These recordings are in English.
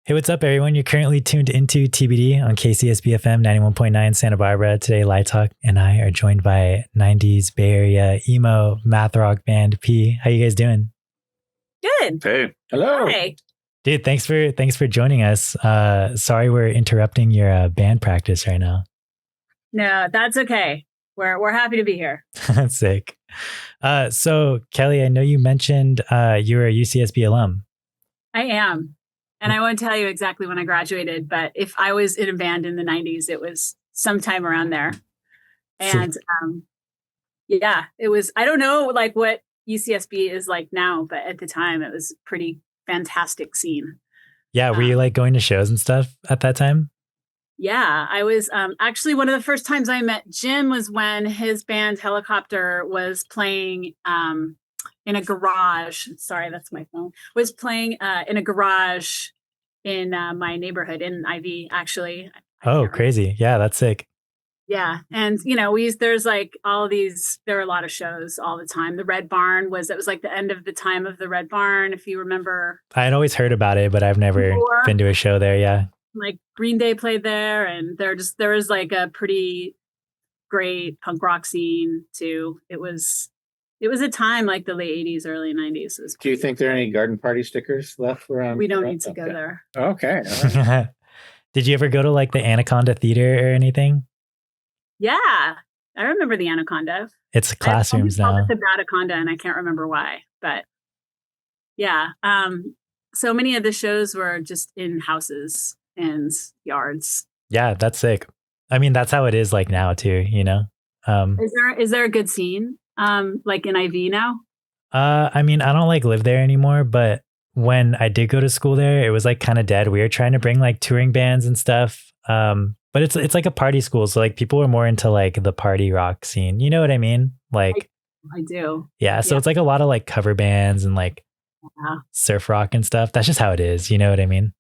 Hey, what's up, everyone? You're currently tuned into TBD on KCSB FM 91.9 Santa Barbara. Today, Light Talk and I are joined by 90s Bay Area emo math rock band P. How you guys doing? Good. Hey. Hello. Hi. Dude, thanks for joining us. Sorry we're interrupting your band practice right now. No, that's okay. We're happy to be here. Sick. So Kelly, I know you mentioned you were a UCSB alum. I am. And I won't tell you exactly when I graduated, but if I was in a band in the 90s, it was sometime around there. And yeah, it was, I don't know like what UCSB is like now, but at the time it was a pretty fantastic scene. Yeah, were you like going to shows and stuff at that time? Yeah, I was actually one of the first times I met Jim was when his band Helicopter was playing in a garage. Sorry, that's my phone. Was playing in a garage in my neighborhood in Ivy, actually. Oh, crazy. Yeah, that's sick. Yeah. And, you know, there's like all these, there are a lot of shows all the time. The Red Barn was like the end of the time of the Red Barn, if you remember. I had always heard about it, but I've never been to a show there. Yeah. Like Green Day played there, and there was like a pretty great punk rock scene too. It was a time like the late 80s, early 90s. Do you think there are any garden party stickers left around? We don't need to go there. Okay. Right. Did you ever go to like the Anaconda Theater or anything? Yeah, I remember the Anaconda. It's classrooms now. It's the Bataconda, and I can't remember why, but yeah. So many of the shows were just in houses and yards. Yeah, that's sick. I mean, that's how it is like now too, you know? Is there a good scene like in IV now? I mean, I don't like live there anymore, but when I did go to school there, it was like kind of dead. We were trying to bring like touring bands and stuff. But it's like a party school, so like people were more into like the party rock scene. You know what I mean? Like I do. Yeah, so it's like a lot of like cover bands and like surf rock and stuff. That's just how it is. You know what I mean?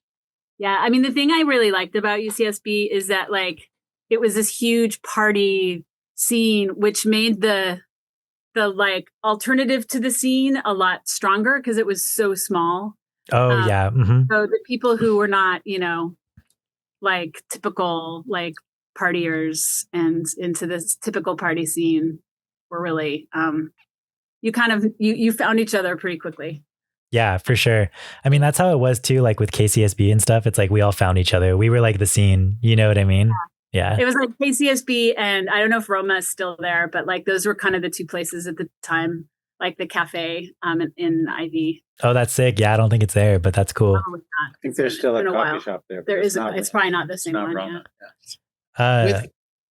Yeah, I mean, the thing I really liked about UCSB is that like it was this huge party scene, which made the like alternative to the scene a lot stronger because it was so small. Oh yeah. Mm-hmm. So the people who were not, you know, like typical like partiers and into this typical party scene were really you found each other pretty quickly. Yeah, for sure. I mean, that's how it was too, like with KCSB and stuff. It's like we all found each other. We were like the scene, you know what I mean? Yeah. It was like KCSB, and I don't know if Roma is still there, but like those were kind of the two places at the time, like the cafe in Ivy. Oh, that's sick. Yeah, I don't think it's there, but that's cool. I think there's still a coffee shop there. There is. It's probably not the same one. Yeah.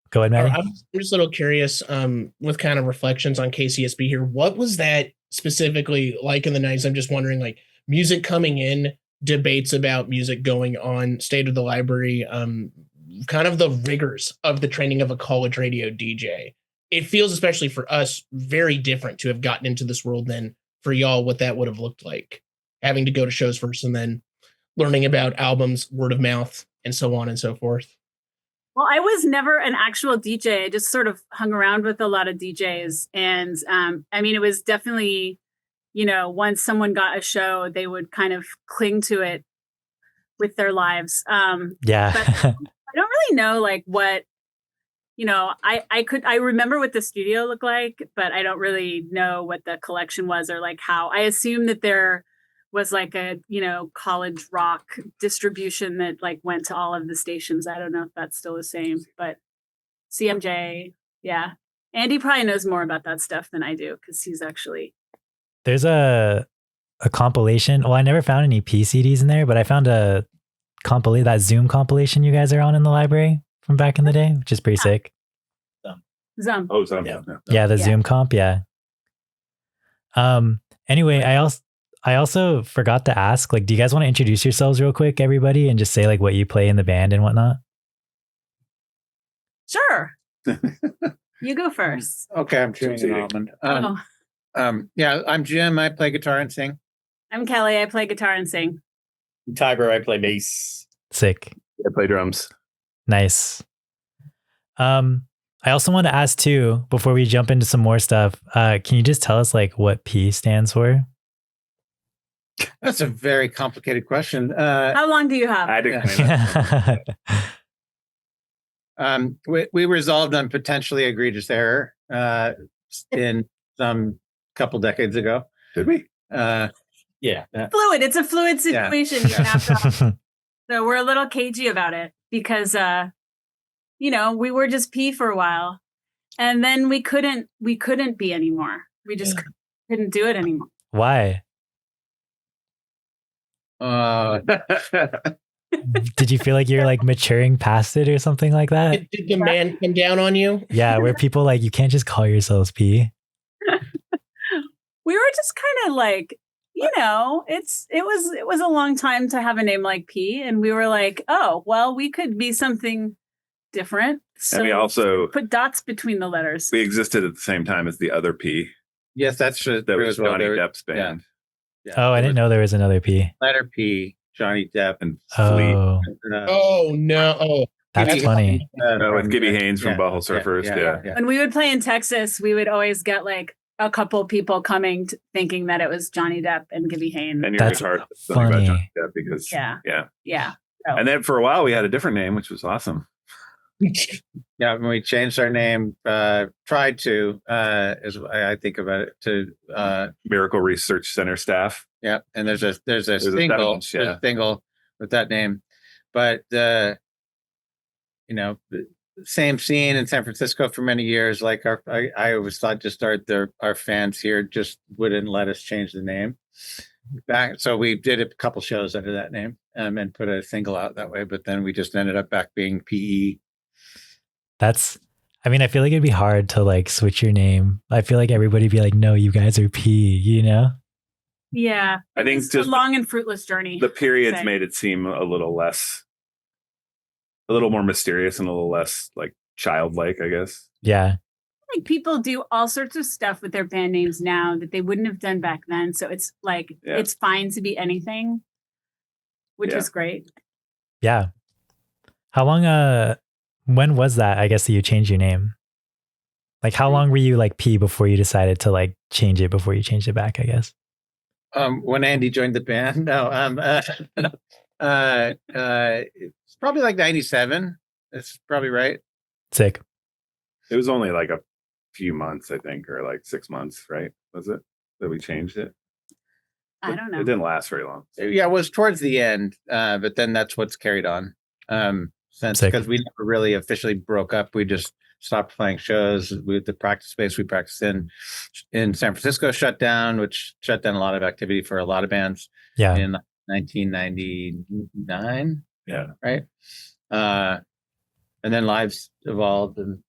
Go ahead, Maddie. I'm just a little curious with kind of reflections on KCSB here. What was that specifically like in the 90s? I'm just wondering, like music coming in, debates about music going on, state of the library, kind of the rigors of the training of a college radio DJ. It feels, especially for us, very different to have gotten into this world than for y'all what that would have looked like. Having to go to shows first and then learning about albums, word of mouth, and so on and so forth. Well, I was never an actual DJ. I just sort of hung around with a lot of DJs. And I mean, it was definitely, you know, once someone got a show, they would kind of cling to it with their lives. Yeah. But I don't really know like what, you know, I remember what the studio looked like, but I don't really know what the collection was or like how. I assume that there was like a, you know, college rock distribution that like went to all of the stations. I don't know if that's still the same, but CMJ, yeah. Andy probably knows more about that stuff than I do because he's actually. There's a compilation. Well, I never found any P CDs in there, but I found that Zoom compilation you guys are on in the library from back in the day, which is pretty sick. Zoom. Oh, Zoom. Yeah, the Zoom comp. Yeah. Anyway, I also forgot to ask, like, do you guys want to introduce yourselves real quick, everybody, and just say like what you play in the band and whatnot? Sure. You go first. Okay, I'm chewing an almond. Yeah, I'm Jim. I play guitar and sing. I'm Kelly. I play guitar and sing. I'm Tiber. I play bass. Sick. I play drums. Nice. I also want to ask too, before we jump into some more stuff, can you just tell us like what P stands for? That's a very complicated question. How long do you have? I had to explain that. We resolved on potentially egregious error in some couple decades ago. Did we? Yeah. Fluid. It's a fluid Yeah. situation. Even after so we're a little cagey about it because, we were just P for a while, and then we couldn't be anymore. We just couldn't do it anymore. Why? Did you feel like you're like maturing past it or something like that? Did the man come down on you? Yeah, where people like, you can't just call yourselves P. We were just kind of like, it was a long time to have a name like P, and we were like, oh, well, we could be something different. So And we also put dots between the letters. we existed at the same time as the other P. Yes, that's true. That was as well. Johnny There- Depp's band. yeah, Oh, I there didn't was know there was another P. letter P, Johnny Depp, And Fleet. Oh, Oh no! Oh, that's funny. Oh, with Gibby Haynes from yeah, Butthole Surfers. Yeah. When we would play in Texas, we would always get like a couple people coming thinking that it was Johnny Depp and Gibby Haynes. And your That's guitar something about funny. Johnny Depp because Yeah. So- And then for a while we had a different name, which was awesome. Yeah, when we changed our name, tried to, as I think about it, to Miracle Research Center staff. yeah. And there's a a single, bunch, yeah. single with that name, but the same scene in San Francisco for many years. Like I always thought just our fans here just wouldn't let us change the name back. So we did a couple shows under that name and put a single out that way. But then we just ended up back being P.E.E. I feel like it'd be hard to like switch your name. I feel like everybody'd be like, no, you guys are P, Yeah. I think It's just a long and fruitless journey. The periods Okay. made it seem a little more mysterious and a little less like childlike, I guess. Yeah. Like people do all sorts of stuff with their band names now that they wouldn't have done back then. So it's like, Yeah. it's fine to be anything, which Yeah. is great. Yeah. How long, when was that, I guess, that you changed your name? Like, how long were you like P before you decided to like change it before you changed it back, I guess? When Andy joined the band, it's probably like 97. That's probably right. Sick. It was only like a few months, I think, or like 6 months, right? Was it that we changed it? I don't It know. didn't last very long. Yeah, it was towards the end, but then that's what's carried on. Since Sick. because we never really officially broke up, we just stopped playing shows. The practice space we practiced in San Francisco shut down, which shut down a lot of activity for a lot of bands Yeah. in 1999. Yeah. Right. And then lives evolved, and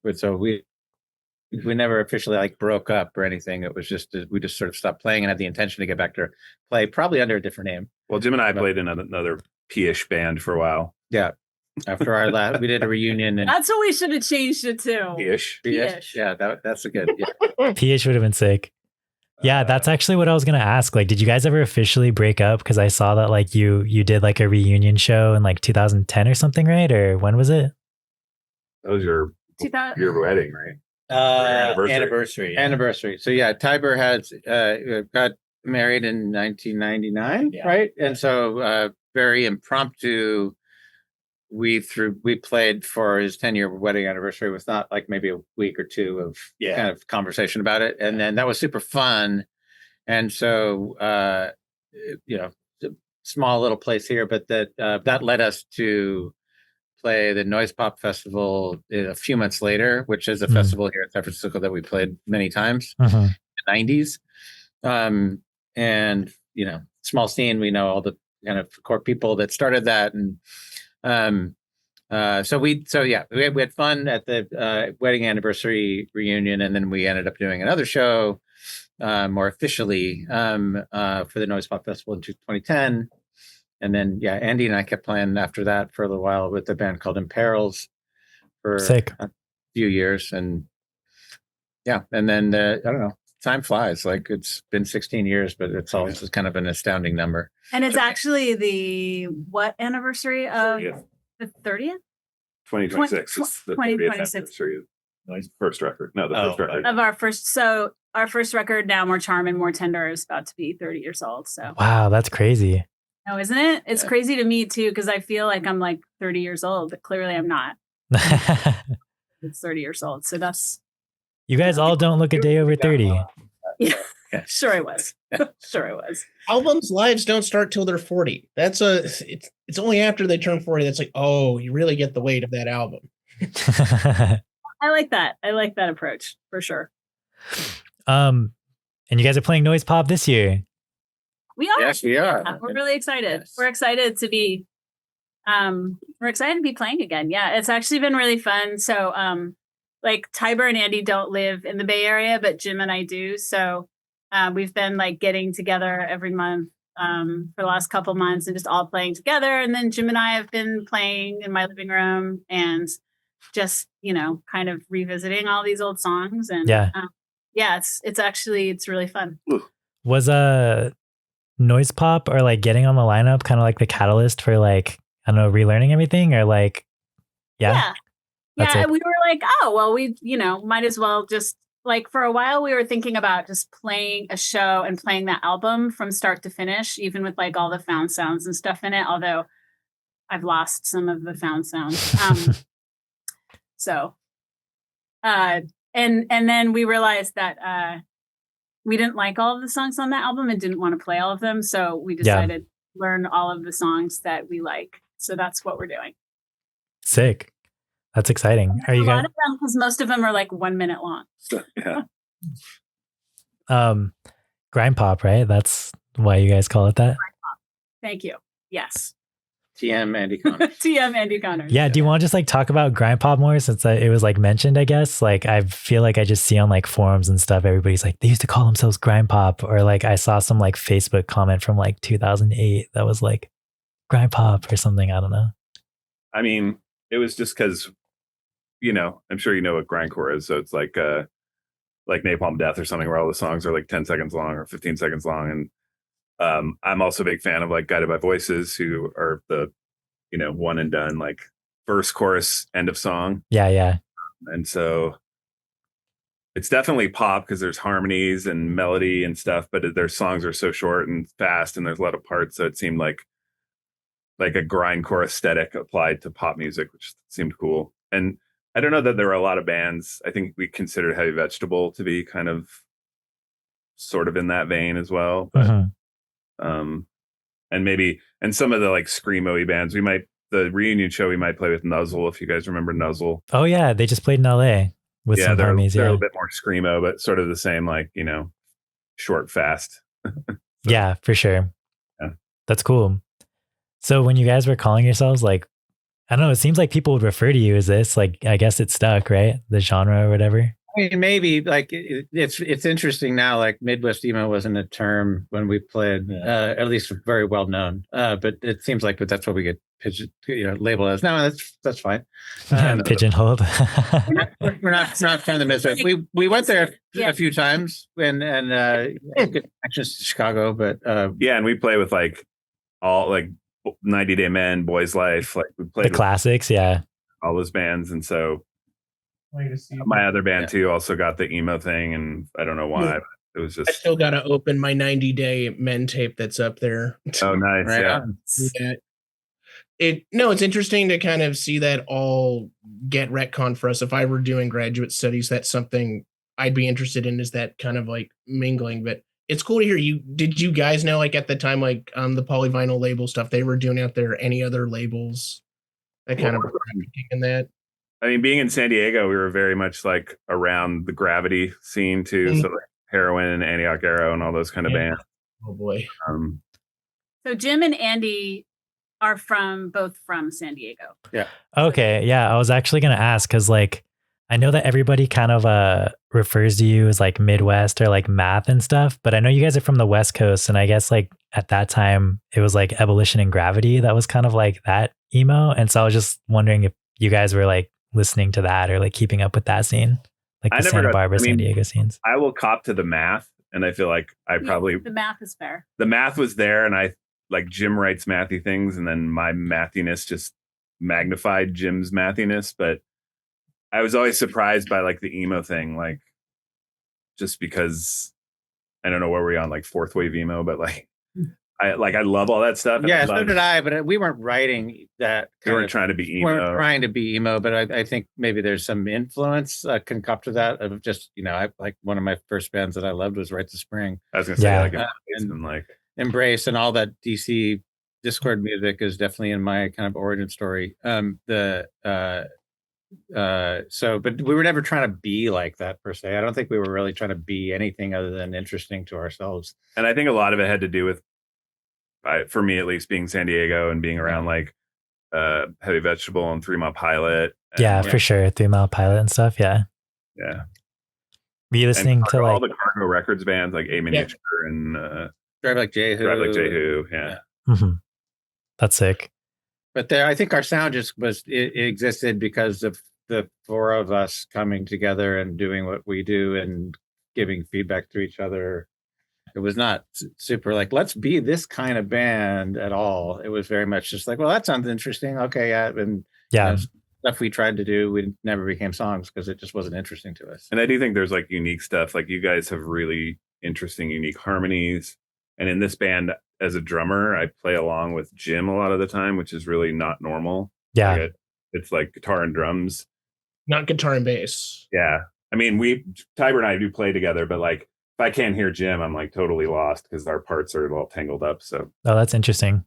but so we never officially like broke up or anything. It was just we just sort of stopped playing and had the intention to get back to play, probably under a different name. Well, Jim and I played in another P-ish band for a while. Yeah. After our last, we did a reunion and That's what we should have changed it to. P-ish. P.E.E. yeah, that's a good. Yeah. P.E.E. would have been sick. Yeah, that's actually what I was going to ask. Like, did you guys ever officially break up? Because I saw that like you did like a reunion show in like 2010 or something, right? Or when was it? That was your 2000 wedding, right? Anniversary. So yeah, Tiber has got married in 1999, Yeah. right? And so very impromptu. We played for his 10-year wedding anniversary. It was not like maybe a week or two of kind of conversation about it, and then that was super fun. And so small little place here, but that led us to play the Noise Pop Festival a few months later, which is a festival here in San Francisco that we played many times in the 90s. And small scene, we know all the kind of core people that started that, and so we had fun at the wedding anniversary reunion, and then we ended up doing another show more officially for the Noise Pop Festival in 2010. And then Andy and I kept playing after that for a little while with a band called Imperils for Sick. a few years, and and then I don't know, time flies. Like it's been 16 years, but it's always kind of an astounding number. And it's actually the what anniversary of Yeah. the 30th? 2026 is the 30th 2026. anniversary. Nice. First record. No, the Oh, first record. Of our first record, Now More Charm and More Tender, is about to be 30 years old. So Wow, that's crazy. no, isn't it? It's Yeah. crazy to me too, because I feel like I'm like 30 years old, but clearly I'm not. It's 30 years old. So that's You guys all don't look a day over 30. yeah. Sure I was. Sure I was. Albums' lives don't start till they're 40. It's only after they turn 40 that's like, oh, you really get the weight of that album. I like that. I like that approach for sure. And you guys are playing Noise Pop this year. We are. Yes, we are. Yeah, we're really excited. Yes. We're excited to be playing again. Yeah, it's actually been really fun. So like Tiber and Andy don't live in the Bay Area, but Jim and I do. So we've been like getting together every month for the last couple months and just all playing together. And then Jim and I have been playing in my living room and just, kind of revisiting all these old songs. And Yeah. it's really fun. Was Noise Pop or like getting on the lineup kind of like the catalyst for like, I don't know, relearning everything or like, yeah. That's Yeah. it. We were like, oh, well, we, might as well just like for a while we were thinking about just playing a show and playing that album from start to finish, even with like all the found sounds and stuff in it. Although I've lost some of the found sounds. And then we realized that we didn't like all of the songs on that album and didn't want to play all of them. So we decided to learn all of the songs that we like. So that's what we're doing. Sick. That's exciting. Are you a guys? lot of them, because most of them are like 1 minute long. Yeah. Grind pop, right? That's why you guys call it that. Thank you. Yes. TM Andy Connor. TM Andy Connor. Yeah. Do you want to just like talk about grind pop more since it was like mentioned, I guess? Like I feel like I just see on like forums and stuff, everybody's like, they used to call themselves grind pop. Or like I saw some like Facebook comment from like 2008 that was like grind pop or something. I don't know. I mean, it was just because, I'm sure you know what grindcore is. So it's like Napalm Death or something where all the songs are like 10 seconds long or 15 seconds long. And I'm also a big fan of like Guided by Voices, who are the, one and done, like verse, chorus, end of song. Yeah. Yeah. And so it's definitely pop because there's harmonies and melody and stuff, but their songs are so short and fast and there's a lot of parts. So it seemed like a grindcore aesthetic applied to pop music, which seemed cool. And I don't know that there were a lot of bands. I think we considered Heavy Vegetable to be kind of sort of in that vein as well. But and some of the like screamo-y bands, the reunion show we might play with Nuzzle, if you guys remember Nuzzle. Oh yeah, they just played in LA with some they're homies. a little bit more screamo, but sort of the same, like, short, fast. Yeah, for sure. Yeah. That's cool. So when you guys were calling yourselves like, I don't know, it seems like people would refer to you as this, like, I guess it stuck, right? The genre or whatever. I mean, maybe like it's interesting now. Like Midwest emo wasn't a term when we played, at least very well known. But it seems like that's what we get labeled as. No, that's fine. Pigeonholed. we're not from the Midwest. We went there a few times and good connections to Chicago, but and we play with like all like 90 Day Men, Boys Life, like we played the classics, all those bands, and so. My other band too also got the emo thing, and I don't know why. But it was just. I still got to open my 90 Day Men tape that's up there. Oh, nice! Right. It's interesting to kind of see that all get retconned for us. If I were doing graduate studies, that's something I'd be interested in. Is that kind of like mingling? But it's cool to hear you. Did you guys know, like at the time, like the Polyvinyl label stuff they were doing out there? Any other labels that kind of were in that? I mean, being in San Diego, we were very much like around the Gravity scene too. So like Heroin and Antioch Arrow and all those kind of bands. Oh boy. So Jim and Andy are both from San Diego. Yeah. Okay. Yeah. I was actually going to ask because like, I know that everybody kind of refers to you as like Midwest or like math and stuff, but I know you guys are from the West Coast. And I guess like at that time it was like Abolition and Gravity. That was kind of like that emo. And so I was just wondering if you guys were like listening to that or like keeping up with that scene, like the Santa Barbara, San Diego scenes. I will cop to the math, and I feel like the math is fair. The math was there, and I like Jim writes mathy things, and then my mathiness just magnified Jim's mathiness. But I was always surprised by like the emo thing, like just because I don't know where we're on like fourth wave emo, but like I love all that stuff. Yeah, so did I, but we weren't writing that. We weren't trying to be emo. Weren't trying to be emo, but I think maybe there's some influence concoct to that of just, you know, I like one of my first bands that I loved was Right to Spring. I was gonna say like and like Embrace and all that DC Discord music is definitely in my kind of origin story. So but we were never trying to be like that per se. I don't think we were really trying to be anything other than interesting to ourselves. And I think a lot of it had to do with, for me at least, being San Diego and being around like Heavy Vegetable and 3 Mile Pilot. And, for sure. 3 Mile Pilot and stuff. Yeah. Yeah. Were you listening to like all the Cargo Records bands like A Miniature and Drive Like Jehu. Yeah. Mm-hmm. That's sick. But there, I think our sound just it existed because of the four of us coming together and doing what we do and giving feedback to each other. It was not super like, let's be this kind of band at all. It was very much just like, well, that sounds interesting. Okay. Yeah. And you know, stuff we tried to do, we never became songs because it just wasn't interesting to us. And I do think there's like unique stuff. Like you guys have really interesting, unique harmonies. And in this band, as a drummer, I play along with Jim a lot of the time, which is really not normal. Yeah. Like it's like guitar and drums. Not guitar and bass. Yeah. I mean, Tiber and I do play together, but like if I can't hear Jim, I'm like totally lost because our parts are all tangled up. So that's interesting.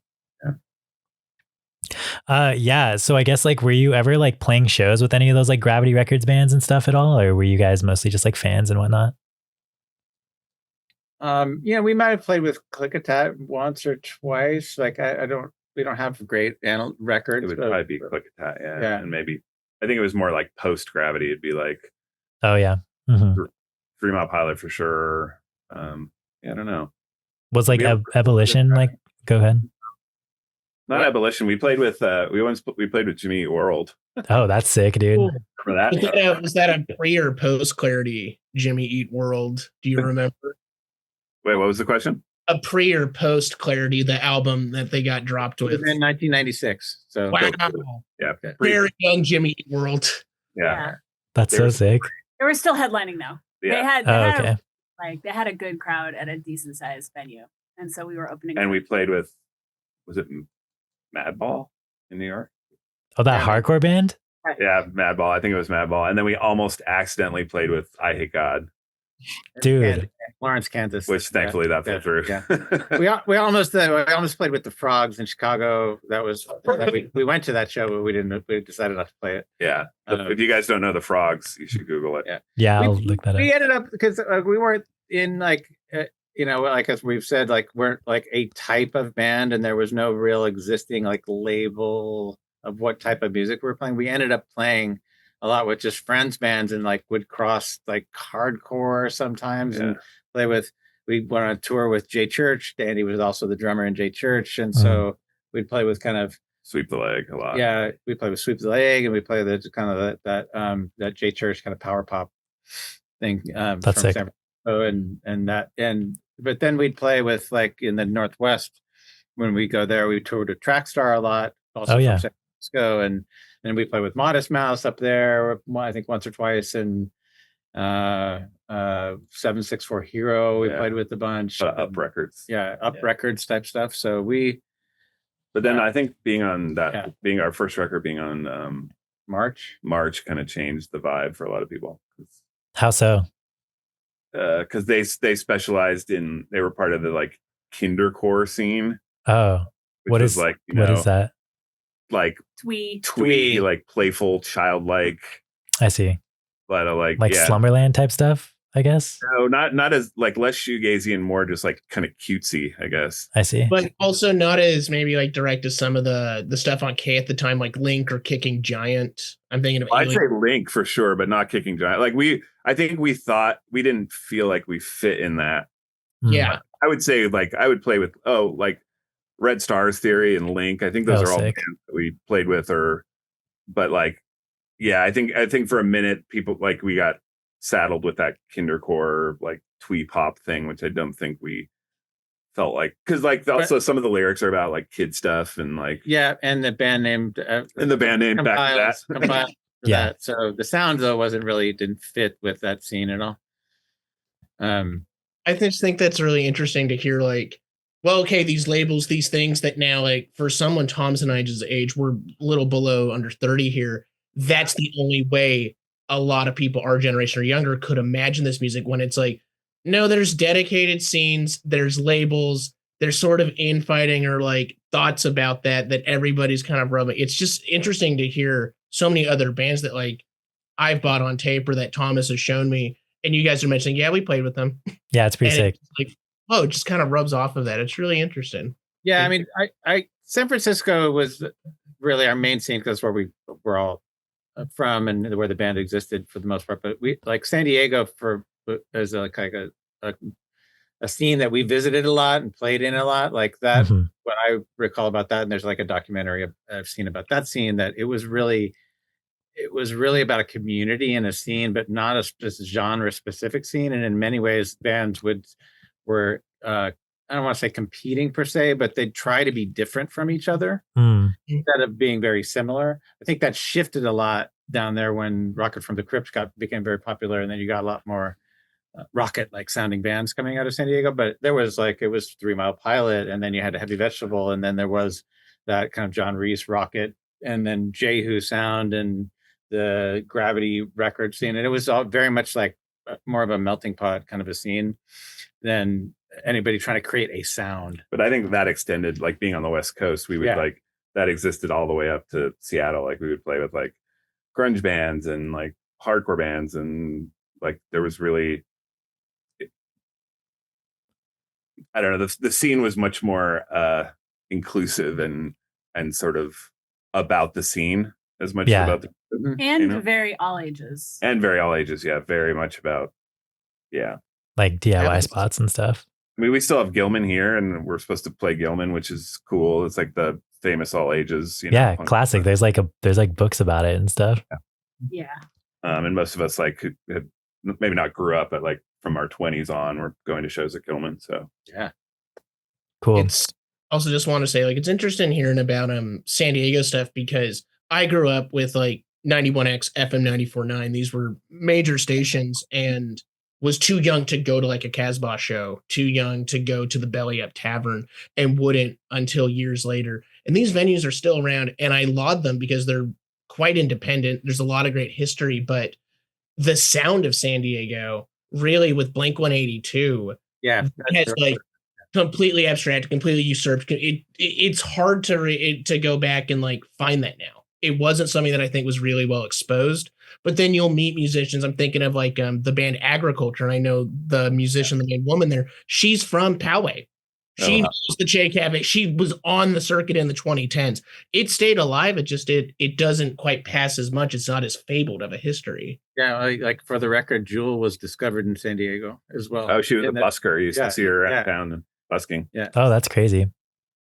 Yeah. So I guess like, were you ever like playing shows with any of those like Gravity Records bands and stuff at all? Or were you guys mostly just like fans and whatnot? Yeah, we might have played with Clickatat once or twice. Like we don't have great records. It would probably be Clickatat, yeah. And maybe I think it was more like post Gravity. It'd be like 3 Mile Pilot for sure. I don't know. Was like Ebullition like? Go ahead. Not Ebullition. We played with we played with Jimmy Eat World. Oh, that's sick, dude. Remember that? Was that a pre or post Clarity Jimmy Eat World? Do you remember? Wait, what was the question? A pre or post Clarity, the album that they got dropped with. In 1996. So wow. Yeah. Very young Jimmy Eat World. Yeah. That's so sick. They were still headlining though. Yeah. They had a good crowd at a decent sized venue. And so we were opening. And we played with, was it Madball in New York? Oh, that hardcore band? Yeah, Madball. I think it was Madball. And then we almost accidentally played with I Hate God. Dude. Lawrence, Kansas. Which thankfully that fell through. Yeah. we almost played with the Frogs in Chicago. We went to that show, but we decided not to play it. Yeah. If you guys don't know the Frogs, you should Google it. Yeah, I'll look that up. We ended up because we weren't in like like as we've said, like weren't like a type of band, and there was no real existing like label of what type of music we're playing. We ended up playing a lot with just friends bands and like would cross like hardcore sometimes and play with. We went on a tour with Jay Church. Danny was also the drummer in Jay Church, and so we'd play with kind of Sweep the Leg a lot. Yeah, we play with Sweep the Leg, and we play the kind of that Jay Church kind of power pop thing. That's sick. San Francisco but then we'd play with like in the Northwest when we go there. We toured with Trackstar a lot. Also from San Francisco, and we play with Modest Mouse up there. I think once or twice, and 764 Hero. We played with a bunch. Up Records. Records type stuff. So But then I think being on that, being our first record, being on March kind of changed the vibe for a lot of people. How so? Because they specialized in, they were part of the like kindercore scene. Oh, what is like, what is that? Like twee, like playful, childlike. I see. But like Slumberland type stuff, I guess. No, not as like less shoegazy and more just like kind of cutesy, I guess. I see. But also not as maybe like direct as some of the stuff on K at the time, like Link or Kicking Giant. I'm thinking of. I'd say Link for sure, but not Kicking Giant. Like I think we thought we didn't feel like we fit in that. Yeah, I would say like I would play with like Red Stars Theory and Link. I think those are all bands that we played with, but like I think for a minute people like we got saddled with that kindercore like twee pop thing, which I don't think we felt like, because like also some of the lyrics are about like kid stuff and like and the band name back to that. for that. So the sound though didn't fit with that scene at all. I just think that's really interesting to hear, like, well, okay, these labels, these things that now, like, for someone Tom's and I's age, we're a little below under 30 here. That's the only way a lot of people our generation or younger could imagine this music, when it's like, no, there's dedicated scenes, there's labels, there's sort of infighting or like thoughts about that everybody's kind of rubbing. It's just interesting to hear so many other bands that like I've bought on tape or that Thomas has shown me, and you guys are mentioning, yeah, we played with them. Yeah, it's pretty sick. It's like, oh, it just kind of rubs off of that. It's really interesting. Yeah, I mean, I San Francisco was really our main scene because where we were all from and where the band existed for the most part. But we like San Diego as a scene that we visited a lot and played in a lot. Like that, what I recall about that, and there's like a documentary I've seen about that scene, that it was really about a community and a scene, but not a genre specific scene. And in many ways, bands were I don't want to say competing per se, but they'd try to be different from each other instead of being very similar. I think that shifted a lot down there when Rocket from the Crypt became very popular, and then you got a lot more rocket like sounding bands coming out of San Diego. But there was it was 3 Mile Pilot, and then you had a Heavy Vegetable, and then there was that kind of John Reese Rocket, and then Jehu sound and the Gravity record scene, and it was all very much like more of a melting pot kind of a scene than anybody trying to create a sound. But I think that extended, like being on the West Coast, we would like that existed all the way up to Seattle. Like we would play with like grunge bands and like hardcore bands, and like there was really, I don't know, the scene was much more inclusive and sort of about the scene as much as about the and very all ages. And very all ages, yeah, very much about like DIY spots and stuff. I mean, we still have Gilman here, and we're supposed to play Gilman, which is cool. It's like the famous all ages, classic. There's like books about it and stuff. Yeah. And most of us like had maybe not grew up, but like from our 20s on, we're going to shows at Gilman. So yeah, cool. It's also just want to say, like, it's interesting hearing about San Diego stuff, because I grew up with like 91X, FM 94.9. These were major stations, and was too young to go to like a Casbah show, too young to go to the Belly Up Tavern, and wouldn't until years later. And these venues are still around, and I laud them because they're quite independent. There's a lot of great history, but the sound of San Diego, really, with Blink 182, has like completely abstract, completely usurped. It's hard to go back and like find that now. It wasn't something that I think was really well exposed. But then you'll meet musicians. I'm thinking of like the band Agriculture, and I know the musician, the main woman there. She's from Poway. She knows the Che Cafe. She was on the circuit in the 2010s. It stayed alive. It doesn't quite pass as much. It's not as fabled of a history. Yeah, like for the record, Jewel was discovered in San Diego as well. Oh, she was a busker. You used to see her around town and busking. Yeah. Oh, that's crazy.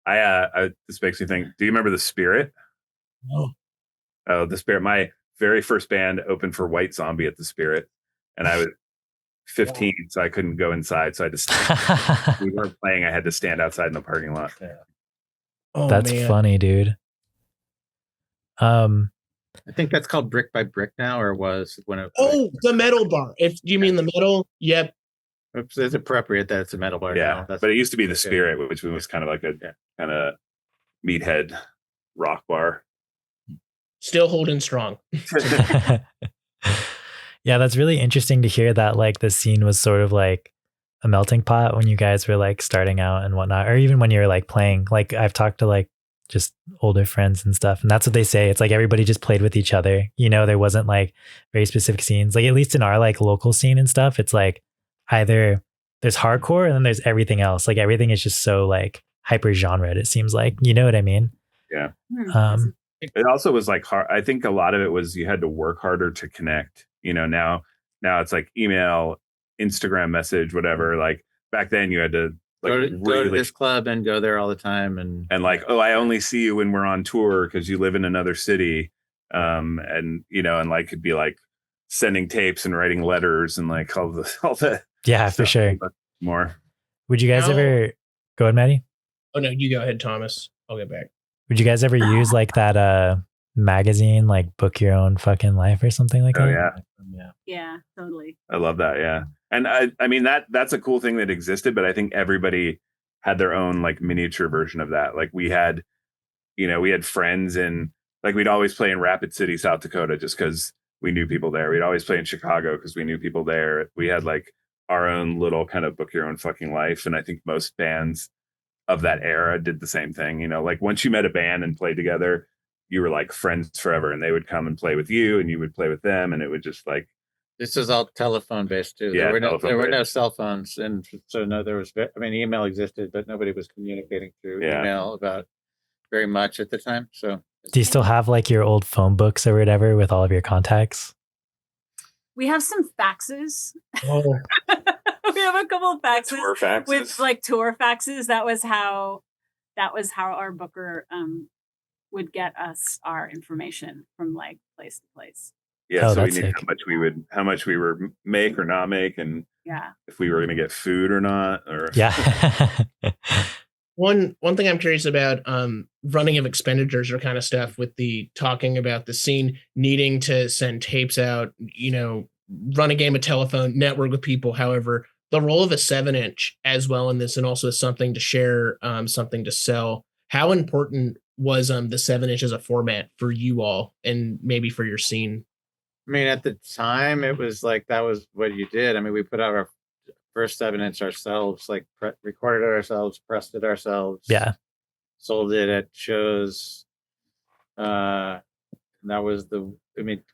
This makes me think. Do you remember The Spirit? No. Oh, The Spirit. My very first band opened for White Zombie at The Spirit, and I was 15, so I couldn't go inside. So I had to stand. We weren't playing. I had to stand outside in the parking lot. Yeah. Oh, that's funny, dude. I think that's called Brick by Brick now, or was when it. Oh, the metal bar. If you mean the metal, yep. It's appropriate that it's a metal bar. Yeah, now. But it used to be The Spirit, which was kind of like a kind of meathead rock bar. Still holding strong. Yeah, that's really interesting to hear that like the scene was sort of like a melting pot when you guys were like starting out and whatnot, or even when you were like playing. Like I've talked to like just older friends and stuff, and that's what they say. It's like everybody just played with each other. There wasn't like very specific scenes. Like at least in our like local scene and stuff, it's like either there's hardcore and then there's everything else. Like everything is just so like hyper genre. It seems like, you know what I mean? Yeah. It also was like hard. I think a lot of it was you had to work harder to connect. Now it's like email, Instagram message, whatever. Like back then you had to like go to this club and go there all the time, and like, oh, I only see you when we're on tour because you live in another city, and and like it'd be like sending tapes and writing letters and like all the yeah, for sure. More. Would you guys ever go ahead, Maddie? Oh no, you go ahead, Thomas. I'll get back. Would you guys ever use like that magazine, like Book Your Own Fucking Life or something like Oh that? yeah. Yeah, totally. I love that. Yeah. And I mean, that's a cool thing that existed, but I think everybody had their own like miniature version of that. Like we had friends and like we'd always play in Rapid City, South Dakota, just because we knew people there. We'd always play in Chicago because we knew people there. We had like our own little kind of Book Your Own Fucking Life. And I think most bands of that era did the same thing. Like once you met a band and played together, you were like friends forever, and they would come and play with you and you would play with them. And it would just like, this was all telephone based too. Yeah, There were no cell phones, and so there was. I mean, email existed, but nobody was communicating through email about very much at the time. So, do you still have like your old phone books or whatever with all of your contacts? We have some faxes. Oh, We have a couple of faxes, tour faxes. with like tour faxes. That was how our booker would get us our information from like place to place. Yeah, Oh, so we that's knew sick. how much we were make or not make, and Yeah. if we were going to get food or not, or Yeah. one thing I'm curious about, running of expenditures or kind of stuff with the talking about the scene needing to send tapes out, run a game of telephone, network with people. However, the role of a 7-inch as well in this, and also something to share, something to sell. How important was the 7-inch as a format for you all, and maybe for your scene? I mean, at the time, it was like that was what you did. I mean, we put out our first 7-inch ourselves, like recorded it ourselves, pressed it ourselves. Yeah. Sold it at shows. That was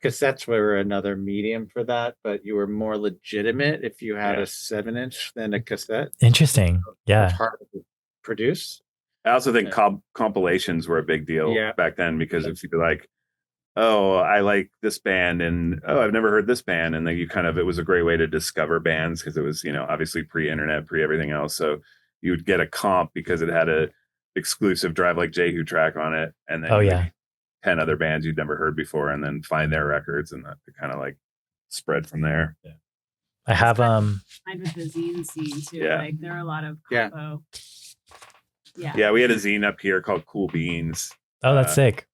cassettes were another medium for that, but you were more legitimate if you had a 7-inch than a cassette. Interesting. It's Yeah. hard to produce. I also think compilations were a big deal back then, because if you're like, oh, I like this band, and oh, I've never heard this band, and then it was a great way to discover bands, because it was obviously pre-internet, pre-everything else. So you would get a comp because it had a exclusive Drive Like Jehu track on it, and then 10 other bands you'd never heard before, and then find their records, and that kind of like spread from there. Yeah. I have with the zine scene too. Yeah. Like there are a lot of combo. Yeah, we had a zine up here called Cool Beans. Oh, that's sick.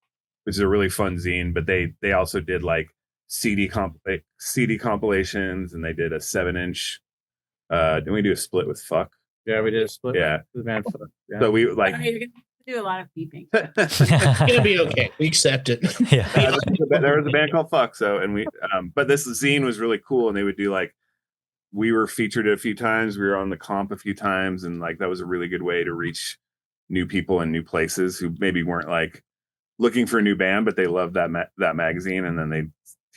Which is a really fun zine, but they also did like CD compilations, and they did a 7-inch. Didn't we do a split with Fuck? Yeah, we did a split. Yeah, with the band Fuck. Yeah. So we like do a lot of beeping. It's gonna be okay. We accept it. Yeah. There was a band called Fuck. So, and we but this zine was really cool, and they would do like, we were featured a few times, we were on the comp a few times, and like that was a really good way to reach new people in new places who maybe weren't like looking for a new band, but they loved that magazine, and then they'd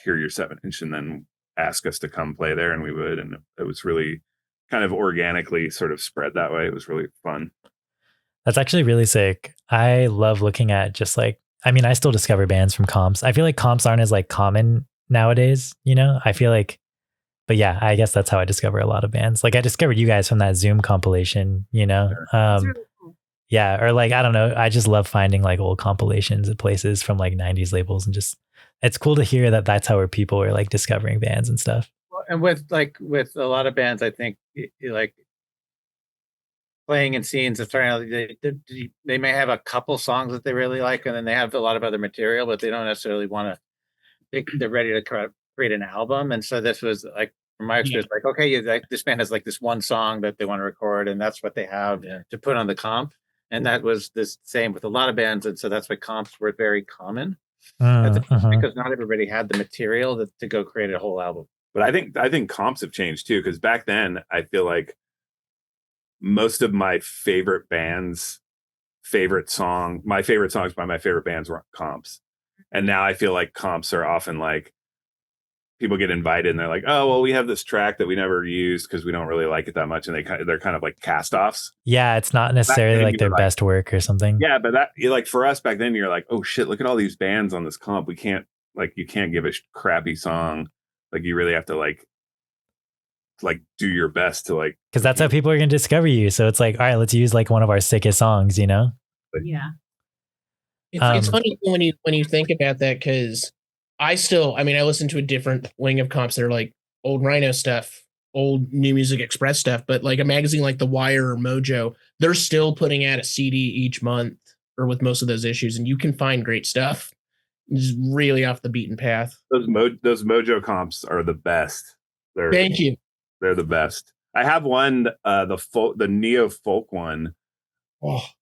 hear your 7-inch and then ask us to come play there, and we would, and it was really kind of organically sort of spread that way. It was really fun. That's actually really sick. I love looking at just like, I mean, I still discover bands from comps. I feel like comps aren't as like common nowadays, I feel like, but yeah, I guess that's how I discover a lot of bands. Like I discovered you guys from that Zoom compilation, That's really cool. Yeah. Or like, I don't know. I just love finding like old compilations of places from like 90s labels, and just, it's cool to hear that that's how people are like discovering bands and stuff. And with a lot of bands, I think like playing in scenes and starting out, they may have a couple songs that they really like, and then they have a lot of other material, but they don't necessarily want to, they're ready to create an album. And so this was like, from my experience, like, okay, this band has like this one song that they want to record, and that's what they have to put on the comp. And that was the same with a lot of bands. And so that's why comps were very common because not everybody had the material to go create a whole album. But I think comps have changed too, because back then I feel like most of my favorite bands' my favorite songs by my favorite bands were comps. And now I feel like comps are often like, people get invited and they're like, oh, well, we have this track that we never used because we don't really like it that much. And they're kind of like cast-offs. Yeah, it's not necessarily like their best work or something. Yeah, but that, like, for us back then, you're like, oh shit, look at all these bands on this comp. We can't, like, you can't give a crappy song. Like, you really have to like do your best to like, because that's how people are going to discover you. So it's like, all right, let's use like one of our sickest songs, Yeah. It's funny when you think about that, because I listen to a different wing of comps that are like old Rhino stuff, old New Music Express stuff, but like a magazine like The Wire or Mojo, they're still putting out a CD each month, or with most of those issues, and you can find great stuff. Just really off the beaten path. Those Mojo comps are the best. Thank you. They're the best. I have one, the neo folk one,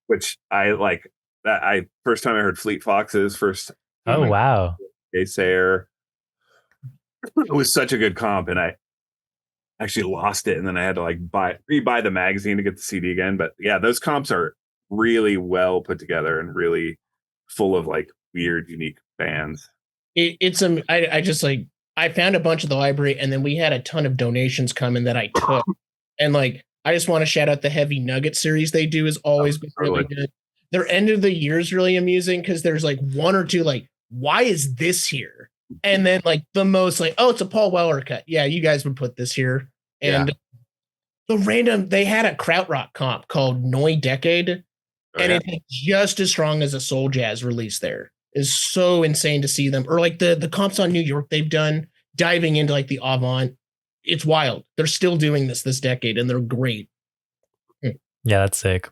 which I like. That I first time I heard Fleet Foxes first. Oh wow! Sayer. It was such a good comp, and I actually lost it, and then I had to like rebuy the magazine to get the CD again. But yeah, those comps are really well put together and really full of like weird, unique bands. I just like I found a bunch of the library, and then we had a ton of donations coming that I took, and like I just want to shout out the Heavy Nugget series they do has always been really good. Their end of the year is really amusing because there's like one or two like, why is this here? And then like the most like, oh, it's a Paul Weller cut. Yeah, you guys would put this here. And the random, they had a krautrock comp called Neue Decade, and it's just as strong as a soul jazz release there. Is so insane to see them. Or like the comps on New York they've done, diving into like the avant. It's wild. They're still doing this decade, and they're great. Yeah, that's sick.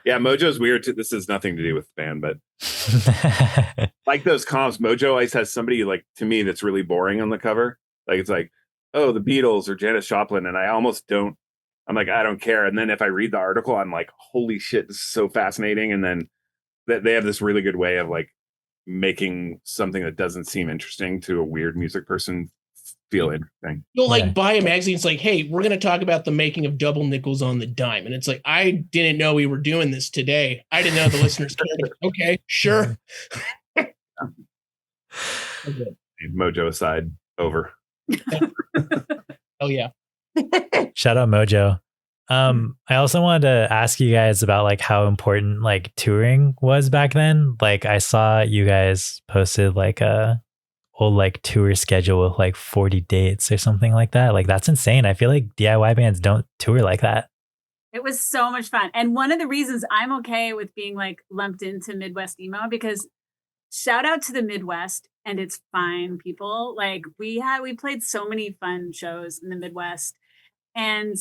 Yeah, Mojo's weird too. This has nothing to do with the band, but like those comps, Mojo always has somebody like to me that's really boring on the cover. Like it's like, oh, the Beatles or Janis Joplin, and I almost don't. I'm like, I don't care. And then if I read the article, I'm like, holy shit, this is so fascinating. And then they have this really good way of like making something that doesn't seem interesting to a weird music person feel interesting. You'll like buy a magazine. It's like, hey, we're going to talk about the making of Double Nickels on the Dime. And it's like, I didn't know we were doing this today. I didn't know the listeners cared. Okay, sure. Mojo aside, over. Oh, yeah. Shout out Mojo. I also wanted to ask you guys about like how important like touring was back then. Like I saw you guys posted like a whole like tour schedule with like 40 dates or something like that. Like that's insane. I feel like DIY bands don't tour like that. It was so much fun. And one of the reasons I'm okay with being like lumped into Midwest emo, because shout out to the Midwest and it's fine people. Like we played so many fun shows in the Midwest and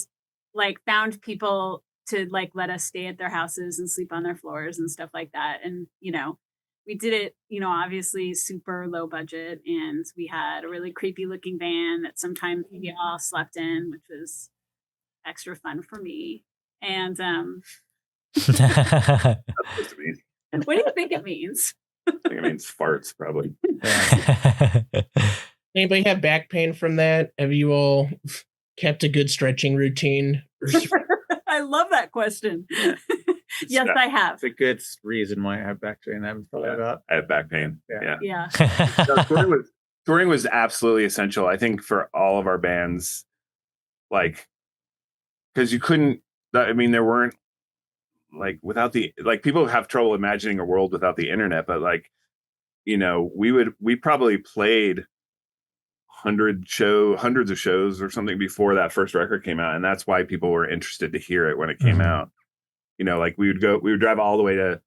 like found people to like let us stay at their houses and sleep on their floors and stuff like that. And, you know, we did it, you know, obviously super low budget, and we had a really creepy looking van that sometimes we all slept in, which was extra fun for me. And That's supposed to mean. what do you think it means? I think it means farts, probably. Anybody have back pain from that? Have you all kept a good stretching routine? I love that question. Yes, I have. It's a good reason why I have back pain. I haven't thought about. I have back pain. Yeah. No, touring was absolutely essential. I think for all of our bands, like, because you couldn't. I mean, there weren't like without the like people have trouble imagining a world without the internet, but like, you know, we probably played hundreds of shows or something before that first record came out, and that's why people were interested to hear it when it came out. You know, like we would drive all the way to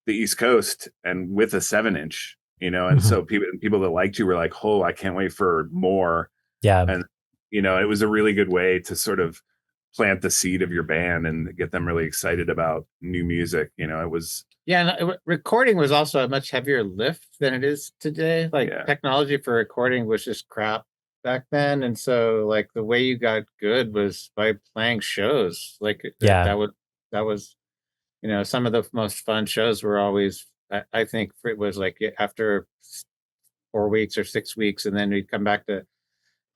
the East Coast and with a 7-inch, you know, and so people that liked you were like, oh, I can't wait for more. Yeah. And you know, it was a really good way to sort of plant the seed of your band and get them really excited about new music. You know, it was. Yeah, and recording was also a much heavier lift than it is today. Like technology for recording was just crap back then, and so like the way you got good was by playing shows. Like that was, you know, some of the most fun shows were always. I think it was like after 4 weeks or 6 weeks, and then we'd come back to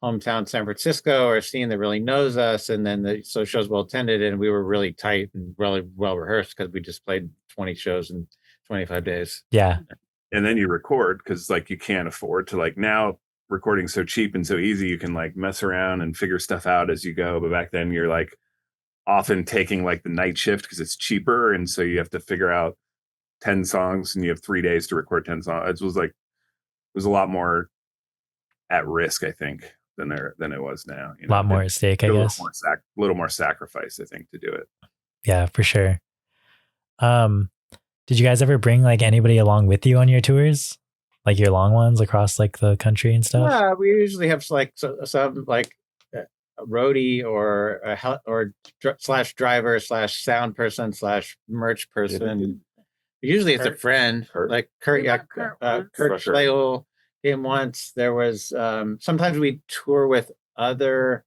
hometown San Francisco or a scene that really knows us, and then so shows well attended, and we were really tight and really well rehearsed because we just played 20 shows in 25 days. Yeah. And then you record because like you can't afford to like now recording so cheap and so easy, you can like mess around and figure stuff out as you go. But back then you're like often taking like the night shift because it's cheaper, and so you have to figure out 10 songs and you have 3 days to record 10 songs. It was a lot more at risk, I think, than it was now. You know? A lot more at stake, I guess. A little more sacrifice, I think, to do it. Yeah, for sure. Did you guys ever bring like anybody along with you on your tours, like your long ones across like the country and stuff? Yeah, we usually have like some like a roadie or /driver/sound person/merch person. Usually it's a Kurt? friend, Kurt? like Kurt. We Yeah, got Kurt Kurt once. Sure. Schlegel came once. There was sometimes we tour with other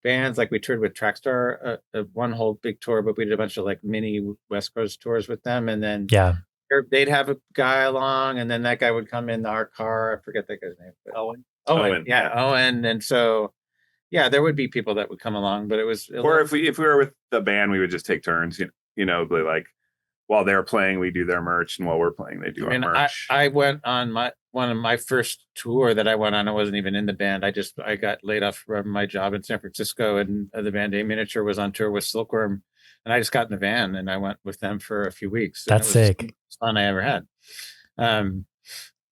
bands, like we toured with Trackstar, one whole big tour, but we did a bunch of like mini West Coast tours with them, and then Yeah. they'd have a guy along, and then that guy would come in our car. I forget that guy's name. But Owen. Yeah, Owen. And so, yeah, there would be people that would come along, but it was. Or if we were with the band, we would just take turns. You know, like while they're playing, we do their merch, and while we're playing, they do our merch. I went on one of my first tour that I went on. I wasn't even in the band. I got laid off from my job in San Francisco, and the band A Miniature was on tour with Silkworm, and I just got in the van and I went with them for a few weeks. That's sick. The most fun I ever had.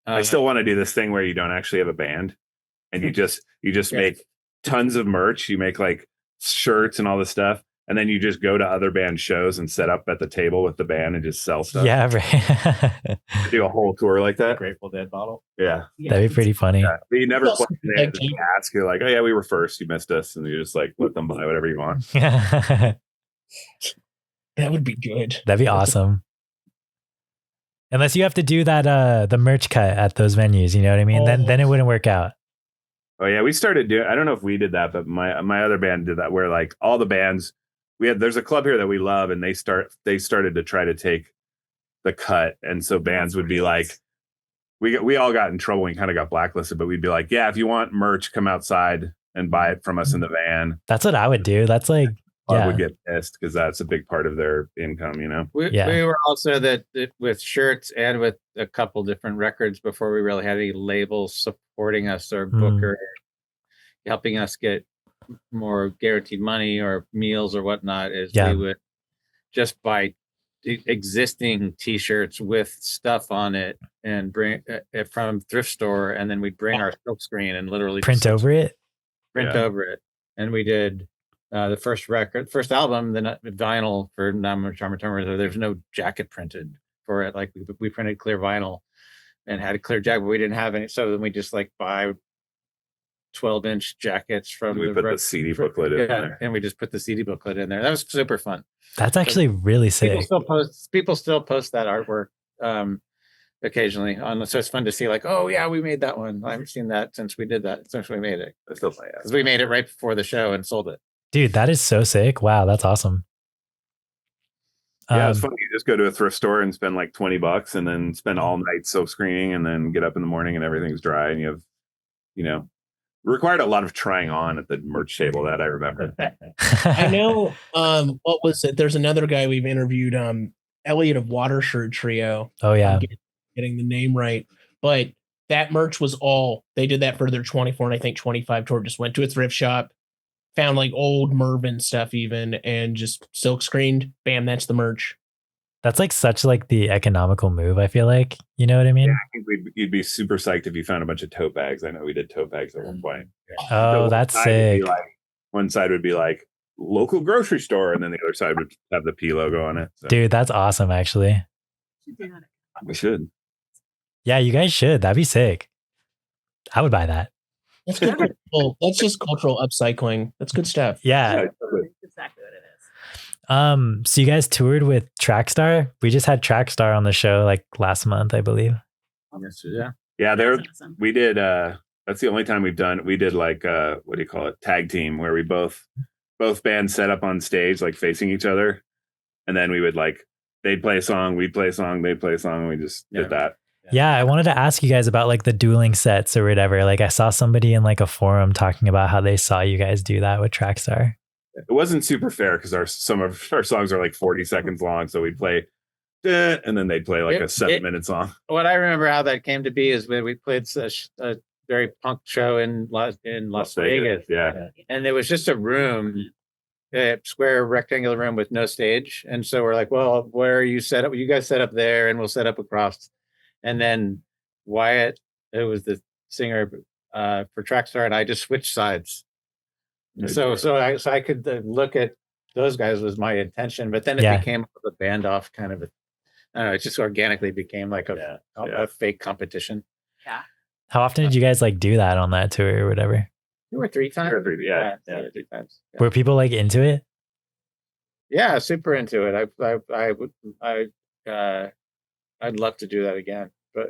I still want to do this thing where you don't actually have a band, and you just make tons of merch. You make like shirts and all this stuff, and then you just go to other band shows and set up at the table with the band and just sell stuff. Yeah, right. Do a whole tour like that. Grateful Dead bottle. Yeah. That'd be pretty funny. Yeah. But you never Well, play and just ask. You're like, oh yeah, we were first. You missed us, and you just like let them buy whatever you want. That would be good. That'd be awesome. Unless you have to do that the merch cut at those venues, you know what I mean? Then it wouldn't work out. Oh yeah, we started doing. I don't know if we did that, but my other band did that. Where like all the bands there's a club here that we love, and they started to try to take the cut, and so bands would be like, we all got in trouble and kind of got blacklisted, but we'd be like, yeah, if you want merch, come outside and buy it from us in the van. That's what I would do. That's like, Club would get pissed because that's a big part of their income, you know. We were also that with shirts and with a couple different records before we really had any labels supporting us or booker helping us get more guaranteed money or meals or whatnot. We would just buy existing T-shirts with stuff on it and bring it from thrift store, and then we'd bring our silk screen and literally print over it. And we did the first album, the vinyl for Charmer. There's no jacket printed for it. Like we printed clear vinyl and had a clear jacket, but we didn't have any. So then we just like buy 12-inch jackets from the CD booklet in there. And we just put the CD booklet in there. That was super fun. That's actually really sick. People still post that artwork occasionally so it's fun to see like, oh yeah, we made that one. I haven't seen that since we made it. Because we made it right before the show and sold it. Dude, that is so sick. Wow, that's awesome. Yeah, it's funny. You just go to a thrift store and spend like $20 and then spend all night silk screening, and then get up in the morning and everything's dry, and you have, required a lot of trying on at the merch table that I remember. I know. What was it? There's another guy we've interviewed, Elliot of Watershirt Trio. Oh yeah, getting the name right, but that merch was all they did that for their 24 and I think 25 tour. Just went to a thrift shop, found like old Mervyn stuff even, and just silk screened. Bam, that's the merch. That's like such like the economical move, I feel like. You know what I mean? Yeah, I think you'd be super psyched if you found a bunch of tote bags. I know we did tote bags at one point. Oh, that's sick. One side would be like local grocery store, and then the other side would have the P logo on it. So. Dude, that's awesome, actually. We should. Yeah, you guys should. That'd be sick. I would buy that. That's good. That's just cultural upcycling. That's good stuff. Yeah. Exactly what it is. So you guys toured with Trackstar? We just had Trackstar on the show like last month, I believe. Yeah, Awesome. we did that's the only time we did like what do you call it? Tag team, where we both bands set up on stage like facing each other, and then we would like they'd play a song, we'd play a song, they'd play a song, and we just did that. Yeah, I wanted to ask you guys about like the dueling sets or whatever. Like I saw somebody in like a forum talking about how they saw you guys do that with Trackstar. It wasn't super fair because some of our songs are like 40 seconds long, so we'd play and then they'd play like a 7-minute song. What I remember how that came to be is when we played a very punk show in Las Vegas. Yeah. And there was just a room, a square rectangular room with no stage. And so we're like, well, where are you set up? You guys set up there and we'll set up across. And then Wyatt, who was the singer for Trackstar, and I just switched sides. So I could look at those guys was my intention, but then it became a band off kind of I don't know, it just organically became like a fake competition. Yeah. How often did you guys like do that on that tour or whatever? 2 or 3 times. 3 times. Yeah. Were people like into it? Yeah, super into it. I'd love to do that again. But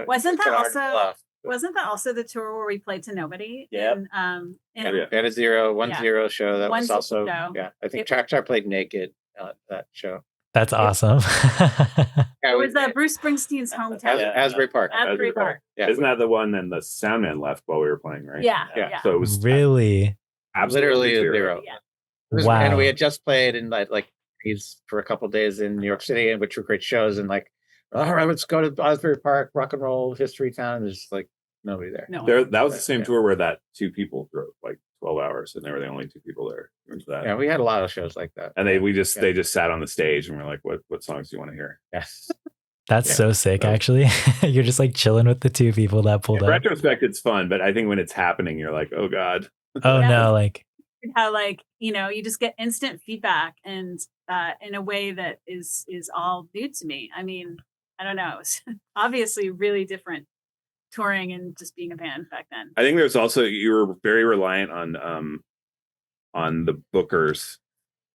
Wasn't it's that an hard also bluff. wasn't that also the tour where we played to nobody? Yep. In We had a 1-0 show that One was also show. I think Char played naked that show. That's awesome. it was Bruce Springsteen's hometown. Asbury Park. Asbury Park. Yeah. Isn't that the one then the sound man left while we were playing, right? Yeah. So it was Really? absolutely Literally zero. Yeah. Wow. And we had just played in like he's for a couple of days in New York City, and which were great shows. And like, all right, let's go to Asbury Park, rock and roll history town. And there's like nobody there. No. That was the same tour where that 2 people drove like 12 hours, and they were the only 2 people there. Remember that? Yeah, we had a lot of shows like that. And they just sat on the stage and we're like, what songs do you want to hear? Yes. That's so sick, actually. You're just like chilling with the 2 people that pulled In up. retrospect, it's fun, but I think when it's happening, you're like, oh God. Oh no, like how like you just get instant feedback and in a way that is all new to me. I mean, I don't know. It's obviously really different touring and just being a band back then. I think there's also, you were very reliant on the bookers.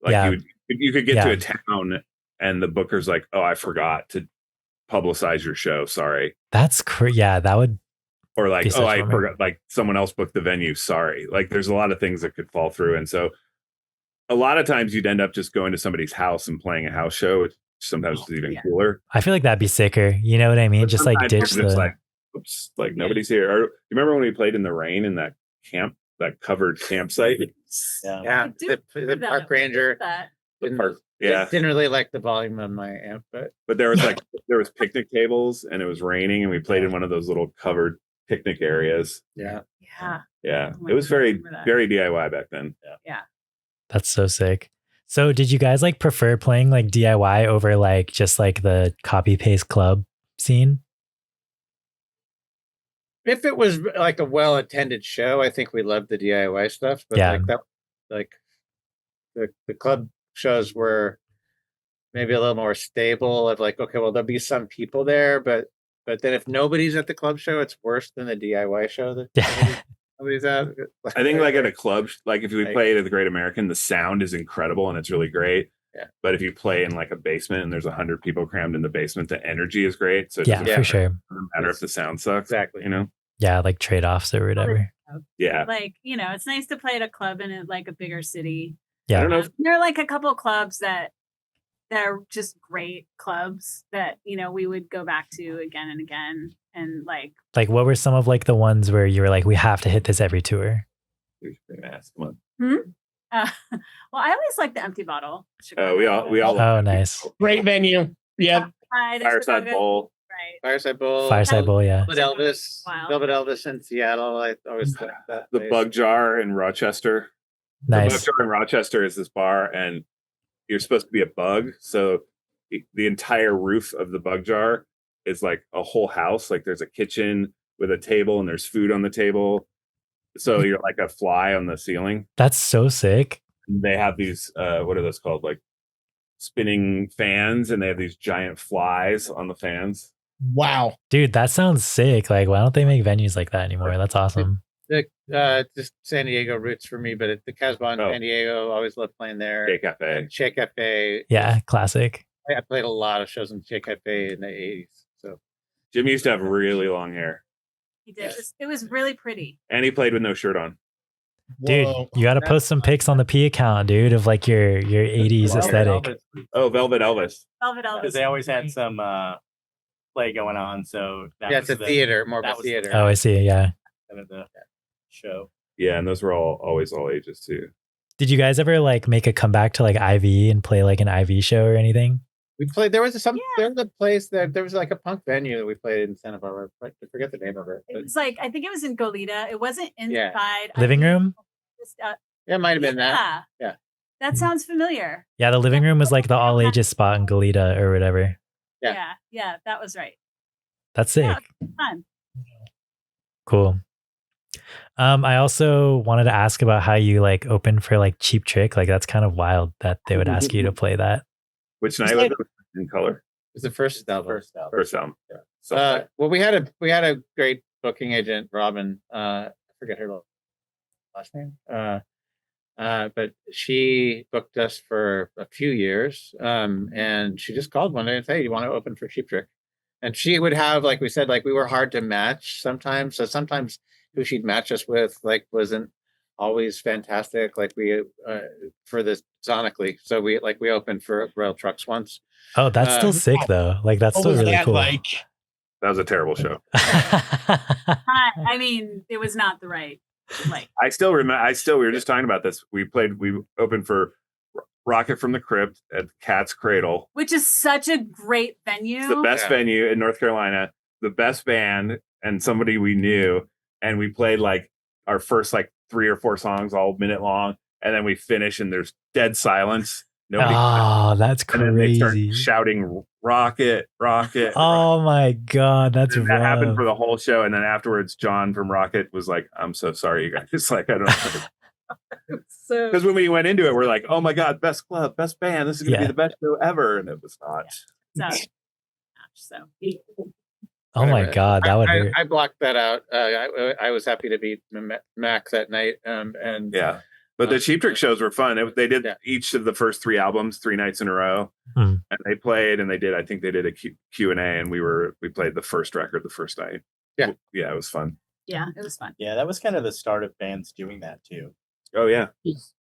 Like you could get to a town and the booker's like, oh, I forgot to publicize your show. Sorry. that's yeah, that would. Or like, such oh, I a forgot, like someone else booked the venue. Sorry. Like there's a lot of things that could fall through. And so a lot of times you'd end up just going to somebody's house and playing a house show, which sometimes is even cooler. I feel like that'd be sicker. You know what I mean? But just like sometimes ditch you're just the. like, oops, like nobody's here. Or you remember when we played in the rain in that covered campsite? Yeah. The park ranger didn't really like the volume of my amp, but there was picnic tables and it was raining and we played in one of those little covered picnic areas. Yeah. It Oh was very DIY back then. Yeah. That's so sick. So did you guys like prefer playing like DIY over like just like the copy paste club scene? If it was like a well-attended show, I think we loved the DIY stuff. But the club shows were maybe a little more stable of like, okay, well, there'll be some people there, but then if nobody's at the club show, it's worse than the DIY show that nobody's at. I think like at a club, like if we play at the Great American, the sound is incredible and it's really great. Yeah. But if you play in like a basement and there's 100 people crammed in the basement, the energy is great. So it For sure. doesn't matter if the sound sucks. Exactly. You know? Yeah, like trade-offs or whatever. Yeah. Like, it's nice to play at a club in like a bigger city. Yeah. I don't know if There are like a couple clubs that are just great clubs that, we would go back to again and again. And like what were some of like the ones where you were like, we have to hit this every tour? come on. well, I always like the Empty Bottle. Oh, we all Oh, nice. Great venue. Yeah. Fireside Bowl. Right. Fireside Bowl. Fireside Bowl, yeah. Velvet Elvis in Seattle. I always thought that. The Bug Jar in Rochester. Nice. The Bug Jar in Rochester is this bar, and you're supposed to be a bug. So the entire roof of the Bug Jar is like a whole house. Like there's a kitchen with a table, and there's food on the table. So you're like a fly on the ceiling. That's so sick. They have these, what are those called? Like spinning fans, and they have these giant flies on the fans. Wow. Dude, that sounds sick. Like, why don't they make venues like that anymore? That's awesome. Just San Diego roots for me, but at the Casbah in San Diego, I always loved playing there. Shea Cafe. Yeah, classic. I played a lot of shows in Shea Cafe in the 80s. So Jimmy used to have really long hair. He did. It was really pretty. And he played with no shirt on. Dude, Whoa. you got to post some pics on the P account, dude, of like your 80s aesthetic. Oh, Velvet Elvis. Velvet Elvis. Because they always had some play going on. So it's a theater, more of a theater. Oh, I see. Yeah. Kind of the show. Yeah, and those were always all ages too. Did you guys ever like make a comeback to like IV and play like an IV show or anything? We played. There was a place that there was like a punk venue that we played in Santa Barbara. I forget the name of it. It was like, I think it was in Goleta. It wasn't inside. Living room? Yeah, it might have been that. Yeah. That sounds familiar. Yeah, the living room was like the all ages spot in Goleta or whatever. Yeah, that was right. That's sick. Yeah, fun. Cool. I also wanted to ask about how you like open for like Cheap Trick. Like that's kind of wild that they would ask you to play that. Which night was it in color? It was the first album. First album. Yeah. So, well, we had a great booking agent, Robin. I forget her last name. But she booked us for a few years. And she just called one day and said, "Hey, you want to open for Cheap Trick?" And she would have, like we said, like we were hard to match sometimes. So sometimes who she'd match us with like wasn't always fantastic. Like we for the sonically. So we opened for Royal Trucks once. Oh, that's still sick though. Like that's What still was really that cool. like? That was a terrible show. I mean, it was not the right. Like I still remember. We were just talking about this. We opened for Rocket from the Crypt at Cat's Cradle. which is such a great venue. It's the best Yeah. venue in North Carolina, the best band, and somebody we knew. And we played like our first like 3 or 4 songs, all minute long, and then we finish and there's dead silence. Nobody. Oh, that's and then they start crazy. shouting "Rocket, Rocket!" Oh my god, that's And that happened rough. for the whole show. And then afterwards, John from Rocket was like, "I'm so sorry, you guys." Like, I don't know. So Because when we went into it, we're like, "Oh my god, best club, best band. This is going to Yeah. be the best show ever," and it was not. so Oh my Whatever. god, that would hurt. I blocked that out. I was happy to beat Mac that night. And Yeah, but the Cheap Trick shows were fun. They did Yeah. each of the first 3 albums 3 nights in a row, Hmm. and they played and they did. I think they did a Q&A, and we played the first record the first night. Yeah. Yeah, it was fun. yeah, it was fun. Yeah, that was kind of the start of bands doing that too. Oh yeah,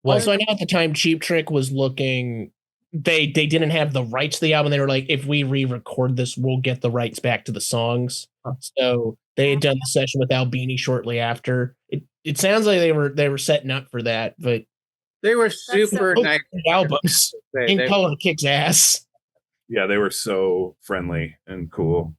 Also, I know at the time Cheap Trick was looking. They didn't have the rights to the album. They were like, if we re-record this, we'll get the rights back to the songs. So they had done the session with Albini shortly after. It sounds like they were setting up for that, but they were so super both nice. albums They- in they- color kicks ass. yeah, they were so friendly and cool.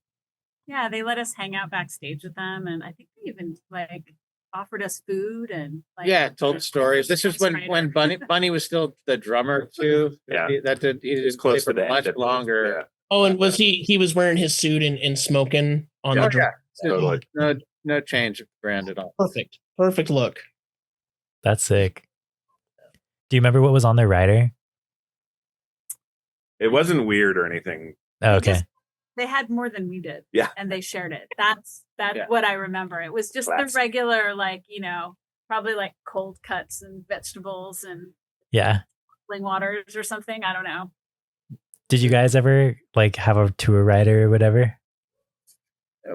Yeah, they let us hang out backstage with them, and I think they even like offered us food and like yeah, told stories. This is when Bunny was still the drummer too. Yeah. he was Close to the much end. longer. Oh, and was he was wearing his suit and smoking on Oh, the drum? yeah. Totally. No change of brand at all. Perfect look. That's sick. Do you remember what was on their rider? It wasn't weird or anything. Oh, okay. they had more than we did. Yeah. And they shared it. That's Yeah. what I remember. It was just Classic. the regular, like, you know, probably like cold cuts and vegetables and Yeah. spring waters or something. I don't know. Did you guys ever like have a tour rider or whatever?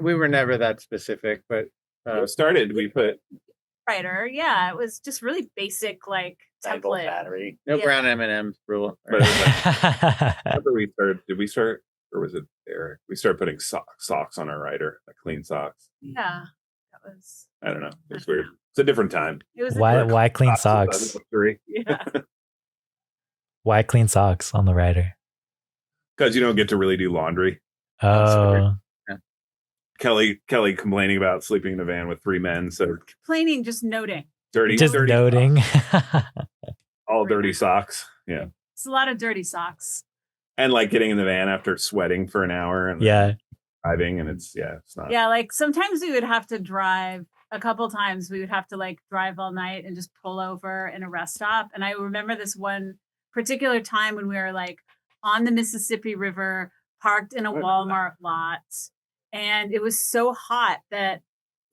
We were never that specific, but We put Writer. Yeah. It was just really basic, like 9-volt template. battery. no Yeah. brown M&M rule. But it was like, after we started, did we start, or was it Eric? We started putting socks on our rider, like clean socks. Yeah. That was, I don't know. It's weird. It's a different time. it was, why clean was socks? a luxury. yeah. Why clean socks on the rider? Because you don't get to really do laundry. Oh, Kelly complaining about sleeping in a van with 3 men, so Complaining, just noting. dirty, just dirty, noting. all dirty socks. Yeah, It's a lot of dirty socks. and like getting in the van after sweating for an hour and Yeah. driving, and it's not. Yeah, like sometimes we would have to drive a couple times. We would have to like drive all night and just pull over in a rest stop. And I remember this one particular time when we were like on the Mississippi River, parked in a Walmart lot, and it was so hot that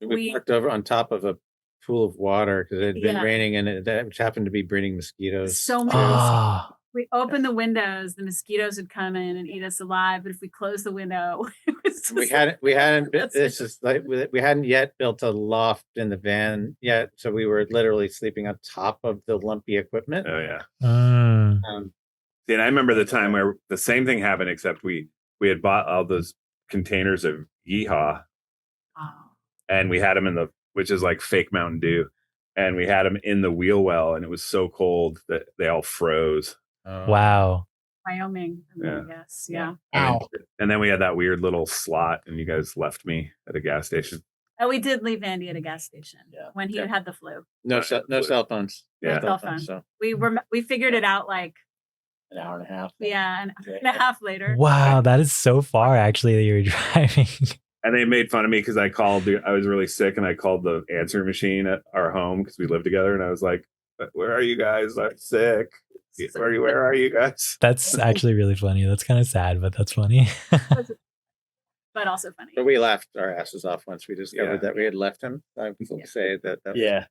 We parked over on top of a pool of water because it had been Yeah. raining and which happened to be breeding mosquitoes. so many Oh, we opened the windows, the mosquitoes would come in and eat us alive. But if we closed the window, it was just we hadn't That's this is like we hadn't yet built a loft in the van yet, so we were literally sleeping on top of the lumpy equipment. Oh yeah. mm. See, and I remember the time where the same thing happened, except we had bought all those containers of Yeehaw, oh, and we had them which is like fake Mountain Dew, and we had them in the wheel well, and it was so cold that they all froze. Wow. Wyoming, Yeah. I guess. Yeah. Ow. And then we had that weird little slot, and you guys left me at a gas station. Oh, we did leave Andy at a gas station Yeah. when he Yeah. had the flu. No cell phones. Yeah. No cell phone. So We figured it out like An hour and a half. an hour and a half later. Wow, that is so far actually that you're driving. And they made fun of me because I was really sick, and I called the answer machine at our home because we lived together, and I was like, "Where are you guys? I'm sick. Where are you guys?" That's actually really funny. That's kind of sad, but that's funny. But also funny. but we laughed our asses off once we discovered Yeah. that we had left him. I will say that Yeah.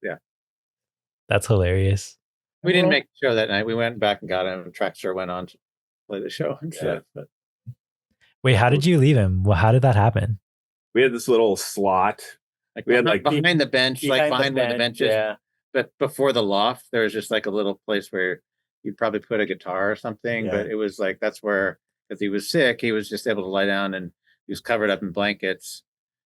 That's hilarious. we didn't make the show that night. We went back and got him. Trackstar went on to play the show instead. But Wait, how did you leave him? Well, how did that happen? We had this little slot. Like We had, not like, behind the bench, like behind where the bench, bench is. yeah. But before the loft, there was just like a little place where you'd probably put a guitar or something. Yeah. But it was like that's where, because he was sick, he was just able to lie down, and he was covered up in blankets.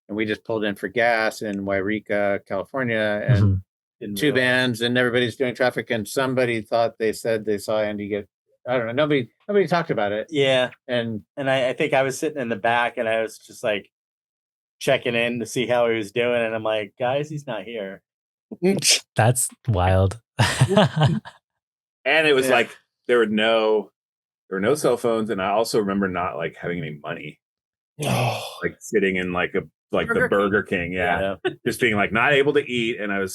And we just pulled in for gas in Wairika, California, and Didn't two realize. bands, and everybody's doing traffic. And somebody thought they said they saw Andy get. I don't know. Nobody talked about it. Yeah, And I think I was sitting in the back, and I was just like checking in to see how he was doing, and I'm like, guys, he's not here. That's wild. And it was Yeah. like there were no cell phones, and I also remember not like having any money, Oh, like sitting in like the Burger King, yeah. Just being like not able to eat, and I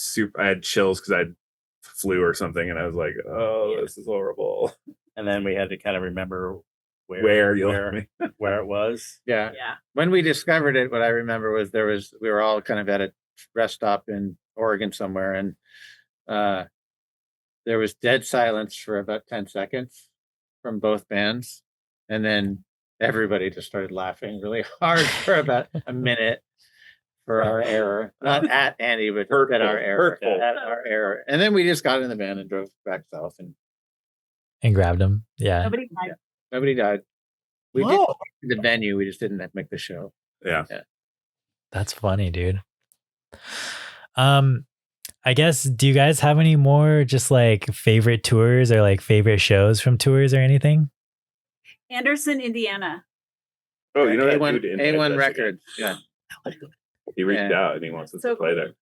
had chills because I had flu or something, and I was like, oh, this is horrible. And then we had to kind of remember Where where it was. yeah. Yeah. When we discovered it, what I remember was we were all kind of at a rest stop in Oregon somewhere, and there was dead silence for about 10 seconds from both bands, and then everybody just started laughing really hard for about a minute for our error. Not at Andy, but at our error. Hurtful. At our error. And then we just got in the van and drove back south, and And grabbed him. Yeah. Nobody died. we did whoa. the venue. We just didn't make the show. Yeah. That's funny, dude. I guess, do you guys have any more just like favorite tours or like favorite shows from tours or anything? Anderson, Indiana. Oh, you know that A1, dude invited A1 us Records. Yeah. He reached Yeah. out and he wants us So to play cool. there.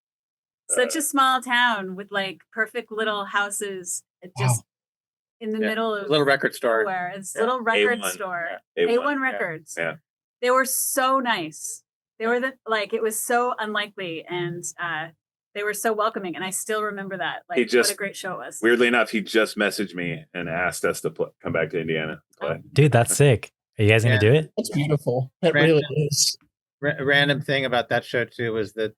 Such a small town with like perfect little houses. It just in the middle of Little record store. nowhere. It's a Yeah. little record A1. store. Yeah. A1 Records. Yeah. They were so nice. They were it was so unlikely, and they were so welcoming, and I still remember that. Like, what a great show it was. Weirdly enough, he just messaged me and asked us to come back to Indiana to play. Dude, that's sick. Are you guys going to do it? That's beautiful. That Random. really is. Random thing about that show too was that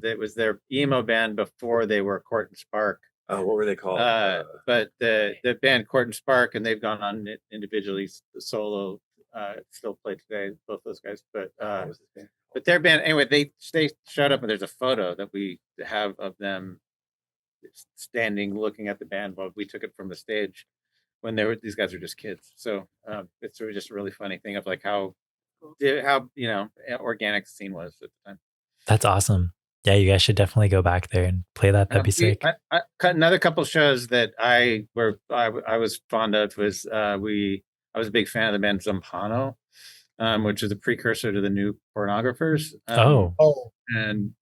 it was their emo band before they were Court and Spark. Oh, what were they called? But the band Court and Spark, and they've gone on individually solo, still play today, both those guys. But their band, anyway, they showed up, and there's a photo that we have of them standing looking at the band while we took it from the stage when these guys were just kids. So it's just a really funny thing of like how organic the scene was at the time. That's awesome. Yeah, you guys should definitely go back there and play that. That'd be sick. I another couple shows that I was fond of was I was a big fan of the band Zampano, which is a precursor to the New Pornographers. And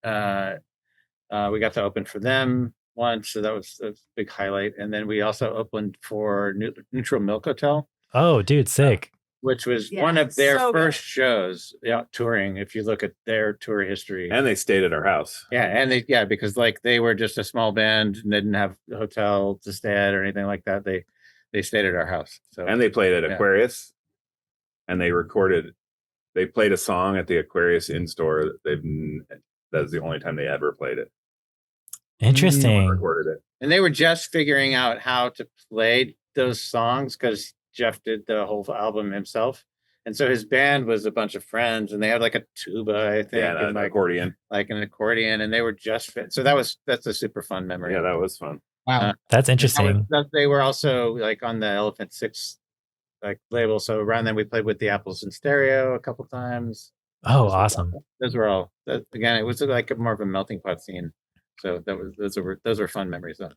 we got to open for them once, so that was a big highlight. And then we also opened for Neutral Milk Hotel. Oh, dude, sick. Which was one of their first shows touring, if you look at their tour history. And they stayed at our house. Yeah, and because like they were just a small band and they didn't have a hotel to stay at or anything like that. They stayed at our house. So and they played at Aquarius, and they played a song at the Aquarius in-store. That's the only time they ever played it. Interesting. Recorded it. And they were just figuring out how to play those songs because Jeff did the whole album himself. And so his band was a bunch of friends, and they had like a tuba, I think. Yeah, and an accordion. Like an accordion, and they were just fit. So that's a super fun memory. Yeah, that was fun. Wow. That's interesting. They were also like on the Elephant Six like label. So around then we played with the Apples in Stereo a couple times. Oh, awesome. Those were all again, it was like more of a melting pot scene. So those were fun memories though.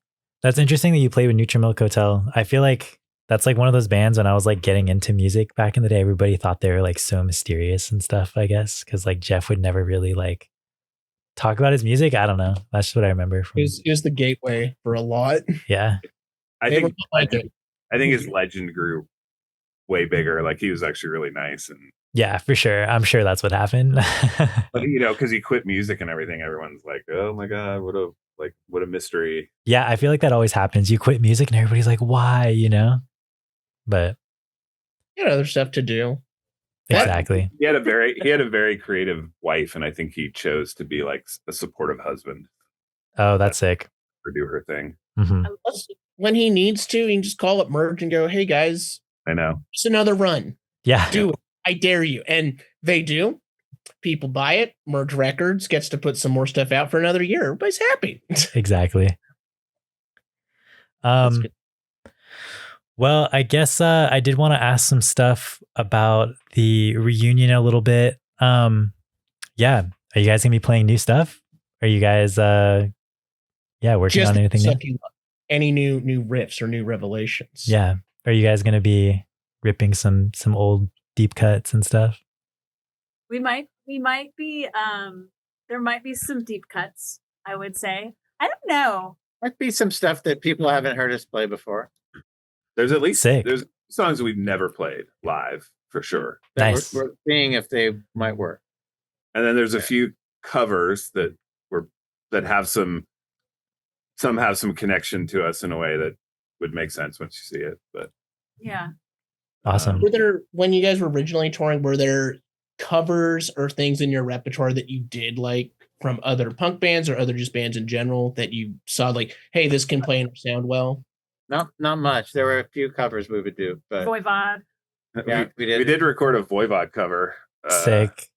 That's interesting that you played with Neutral Milk Hotel. I feel like that's like one of those bands when I was like getting into music back in the day, everybody thought they were like so mysterious and stuff, I guess. Cause like Jeff would never really like talk about his music. I don't know. That's just what I remember. It was the gateway for a lot. Yeah. I think his legend grew way bigger. Like he was actually really nice. And yeah, for sure. I'm sure that's what happened. But cause he quit music and everything. Everyone's like, oh my God, what a mystery. Yeah. I feel like that always happens. You quit music and everybody's like, why, But you had other stuff to do. Exactly. He had a very creative wife, and I think he chose to be like a supportive husband. Oh, that's sick. Or do her thing. Mm-hmm. When he needs to, he can just call up Merge and go, "Hey guys, I know. just another run." Yeah. Do it. I dare you. And they do. People buy it. Merge Records gets to put some more stuff out for another year. Everybody's happy. Exactly. That's good. Well, I guess I did want to ask some stuff about the reunion a little bit. Yeah. Are you guys gonna be playing new stuff? Are you guys working Just on anything new? sucking up any new riffs or new revelations. Yeah. Are you guys gonna be ripping some old deep cuts and stuff? We might be there might be some deep cuts, I would say. I don't know. Might be some stuff that people haven't heard us play before. There's at least Sick. there's songs we've never played live for sure. That Nice. we're seeing if they might work. And then there's a few covers that have some have some connection to us in a way that would make sense once you see it. But Yeah. Awesome. Were there, when you guys were originally touring, were there covers or things in your repertoire that you did like from other punk bands or other just bands in general that you saw like, hey, this can play and sound well? Not much. There were a few covers we would do, but Voivod. yeah, we did. we did record a Voivod cover. Sick.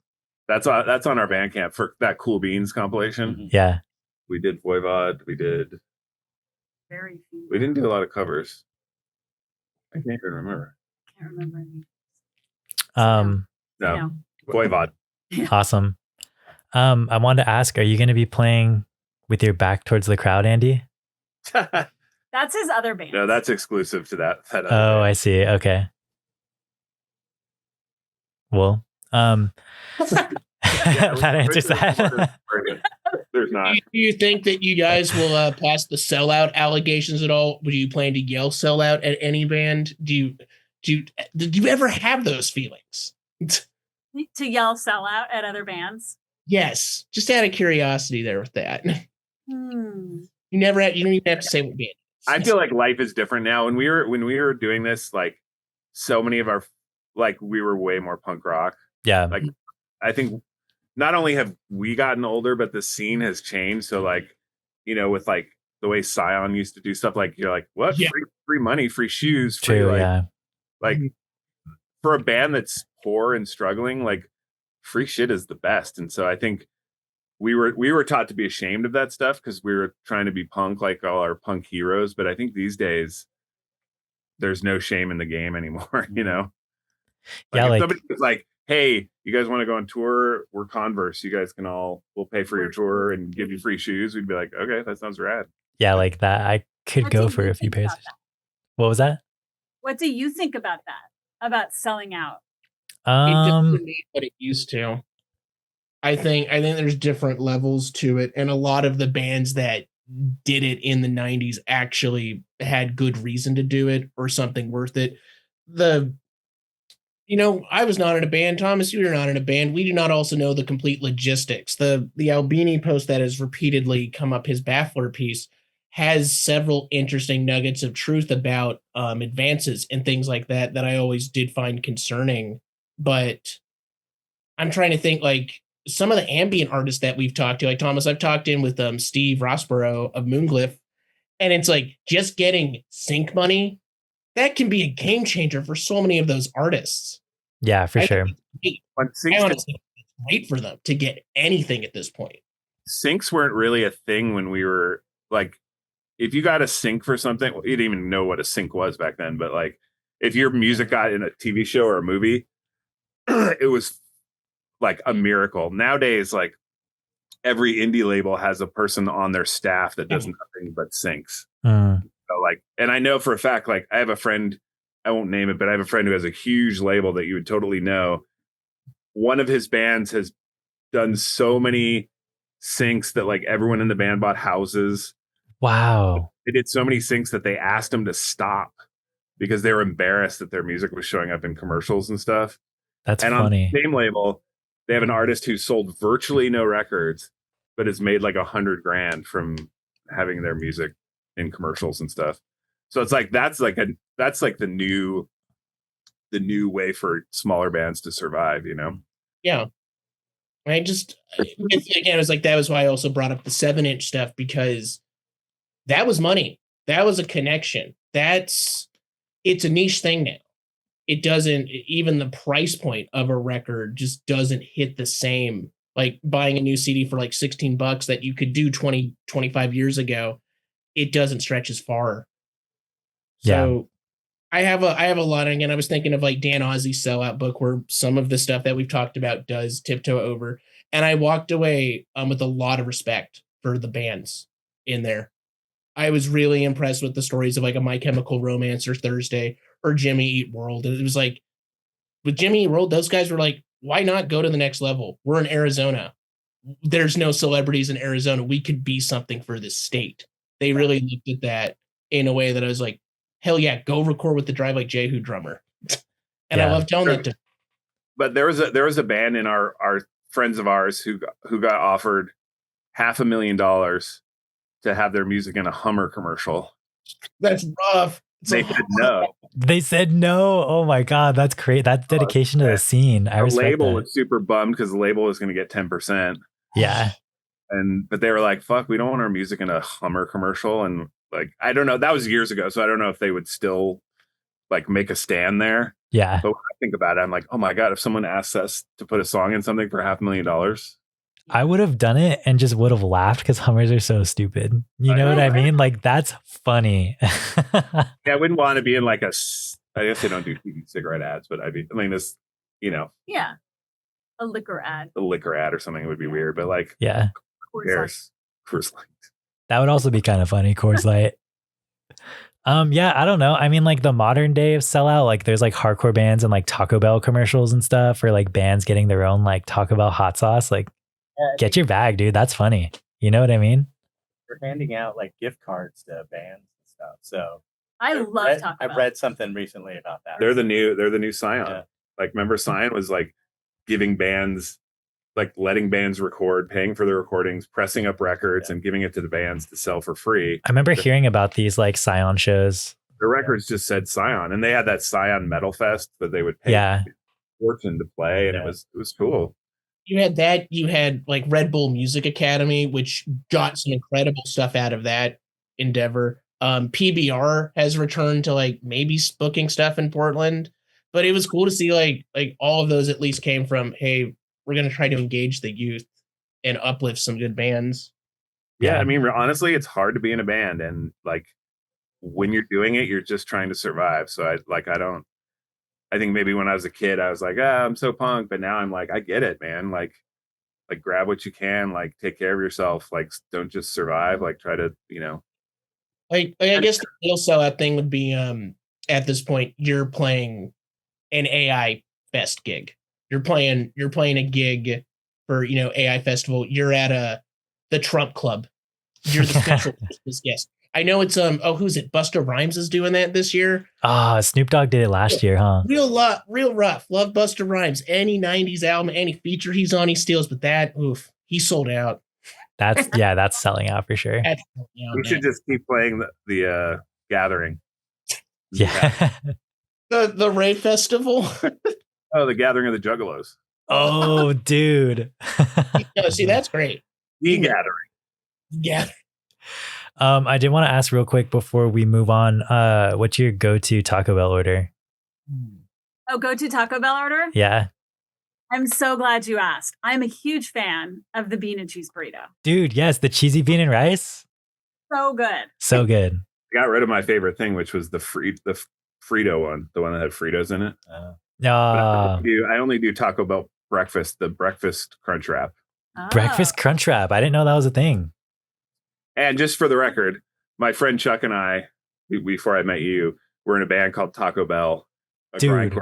That's on our Bandcamp for that Cool Beans compilation. Yeah. We did Voivod. We Very few. didn't do a lot of covers. I can't even remember. Can't remember any. Um, No, No. Voivod. Awesome. I wanted to ask, are you gonna be playing with your back towards the crowd, Andy? That's his other band. No, that's exclusive to that. other Oh, band. I see. Okay. Well, that answers that. There's not. Do you think that you guys will pass the sellout allegations at all? Would you plan to yell sellout at any band? Did you ever have those feelings? To yell sell out at other bands. Yes, just out of curiosity there with that. Hmm. You don't even have to say what band. I feel like life is different now. When we were doing this, like so many of our, like we were way more punk rock. Yeah. Like I think not only have we gotten older, but the scene has changed. So like, with like the way Scion used to do stuff, like you're like, what? Yeah. Free money, free shoes, free True. like, Yeah. like for a band that's poor and struggling, like free shit is the best. And so I think we were taught to be ashamed of that stuff because we were trying to be punk like all our punk heroes. But I think these days there's no shame in the game anymore, Yeah, if like- somebody was like, hey, you guys want to go on tour? We're Converse. You guys we'll pay for your tour and give you free shoes. We'd be like, okay, that sounds rad. Yeah, like that. I could What go do for you a few think pairs. about that? What was that? What do you think about that? About selling out? It doesn't need what it used to. I think there's different levels to it, and a lot of the bands that did it in the 90s actually had good reason to do it or something worth it. I was not in a band. Thomas, you were not in a band. We do not also know the complete logistics. The Albini post that has repeatedly come up, his Baffler piece, has several interesting nuggets of truth about advances and things like that I always did find concerning. But I'm trying to think, like, some of the ambient artists that we've talked to, like Thomas, I've talked in with Steve Rossborough of Moonglyph, and it's like just getting sync money, that can be a game changer for so many of those artists. Yeah, for sure. But I honestly think it's great for them to get anything at this point. syncs weren't really a thing when we were like, if you got a sync for something, you didn't even know what a sync was back then. But like, if your music got in a TV show or a movie, it was like a miracle. Nowadays, like every indie label has a person on their staff that does nothing but syncs. So like, and I know for a fact, like I have a friend, I won't name it, but I have a friend who has a huge label that you would totally know. One of his bands has done so many syncs that like everyone in the band bought houses. Wow. They did so many syncs that they asked him to stop because they were embarrassed that their music was showing up in commercials and stuff. That's and funny. on the same label, they have an artist who sold virtually no records, but has made like $100,000 from having their music in commercials and stuff. So it's like that's like the new way for smaller bands to survive, Yeah. It was like, that was why I also brought up the 7-inch stuff, because that was money. That was a connection. It's a niche thing now. it doesn't, even the price point of a record just doesn't hit the same. Like buying a new CD for like $16 that you could do 20, 25 years ago, it doesn't stretch as far. So I have a lot. Again, I was thinking of like Dan Ozzi's Sellout book, where some of the stuff that we've talked about does tiptoe over. And I walked away with a lot of respect for the bands in there. I was really impressed with the stories of like a My Chemical Romance or Thursday or Jimmy Eat World. And it was like, with Jimmy Eat World, those guys were like, why not go to the next level? We're in Arizona. There's no celebrities in Arizona. We could be something for this state. They really looked at that in a way that I was like, hell yeah, go record with the Drive Like Jehu drummer. And I love telling that to. But there was a band in our friends of ours who got offered $500,000 to have their music in a Hummer commercial. That's rough. They said no. They said no. Oh my God, that's great. That's dedication to the scene. I respect label that. was super bummed because the label was going to get 10%. Yeah. But they were like, fuck, we don't want our music in a Hummer commercial. And like, I don't know. That was years ago. So I don't know if they would still like make a stand there. Yeah. But when I think about it, I'm like, oh my God, if someone asked us to put a song in something for $500,000, I would have done it and just would have laughed because Hummers are so stupid. You know what I mean? Like, that's funny. Yeah, I wouldn't want to be in like I guess they don't do TV cigarette ads, but I mean, this, Yeah. A liquor ad. a liquor ad or something would be weird, but like, Yeah. Coors Light. That would also be kind of funny. Coors Light. Yeah, I don't know. I mean, like the modern day of Sellout, like there's like hardcore bands and like Taco Bell commercials and stuff, or like bands getting their own like Taco Bell hot sauce. Like, get your bag, dude. That's funny. You know what I mean? We're handing out like gift cards to bands and stuff. So I love Taco Bell. I've read something recently about that. They're the new Scion. Yeah. Like, remember Scion was like giving bands, like letting bands record, paying for the recordings, pressing up records, and giving it to the bands to sell for free. I remember hearing about these like Scion shows. The records just said Scion, and they had that Scion Metal Fest that they would pay a fortune to play, and it was cool. You had that. You had like Red Bull Music Academy, which got some incredible stuff out of that endeavor. PBR has returned to like maybe booking stuff in Portland, but it was cool to see like all of those at least came from, hey, we're going to try to engage the youth and uplift some good bands. Yeah, I mean, honestly, it's hard to be in a band, and like when you're doing it, you're just trying to survive. So I think maybe when I was a kid, I was like, I'm so punk, but now I'm like, I get it, man. Like grab what you can, like take care of yourself, like don't just survive, like try to, Like I guess the real sellout thing would be at this point you're playing an AI Fest gig. You're playing a gig for AI Festival. You're at the Trump Club. You're the special Christmas guest. I know it's who's it? Busta Rhymes is doing that this year. Snoop Dogg did it last year, huh? Real rough. Love Busta Rhymes. Any 90s album, any feature he's on, he steals, but that he sold out. That's selling out for sure. We should just keep playing the Gathering. Yeah. The Rave Festival. Oh, the Gathering of the Juggalos. Oh, dude. See, that's great. The Gathering. Yeah. I did want to ask real quick before we move on, what's your go-to Taco Bell order? Oh, go-to Taco Bell order? Yeah. I'm so glad you asked. I'm a huge fan of the bean and cheese burrito. Dude, yes, the cheesy bean and rice. So good. So good. I got rid of my favorite thing, which was the Frito one, the one that had Fritos in it. I only do Taco Bell breakfast, the breakfast crunch wrap. Breakfast crunch wrap. I didn't know that was a thing. And just for the record, my friend Chuck and I, before I met you, were in a band called Taco Bell. Dude,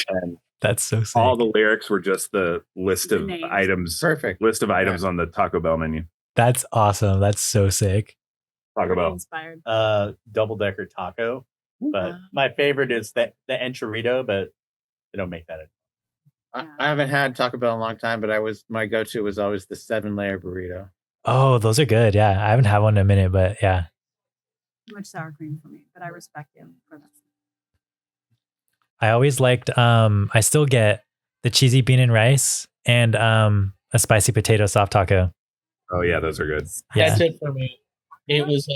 and that's so sick. All the lyrics were just the list of items. Perfect. List of items on the Taco Bell menu. That's awesome. That's so sick. Taco Bell. Inspired. Double decker taco. But my favorite is the enchilada, but they don't make that anymore. I haven't had Taco Bell in a long time, but my go-to was always the 7-layer burrito. Oh, those are good. Yeah. I haven't had one in a minute, but yeah. Too much sour cream for me, but I respect you for that. I always liked, I still get the cheesy bean and rice and a spicy potato soft taco. Oh yeah, those are good. Yeah. That's it for me. It was,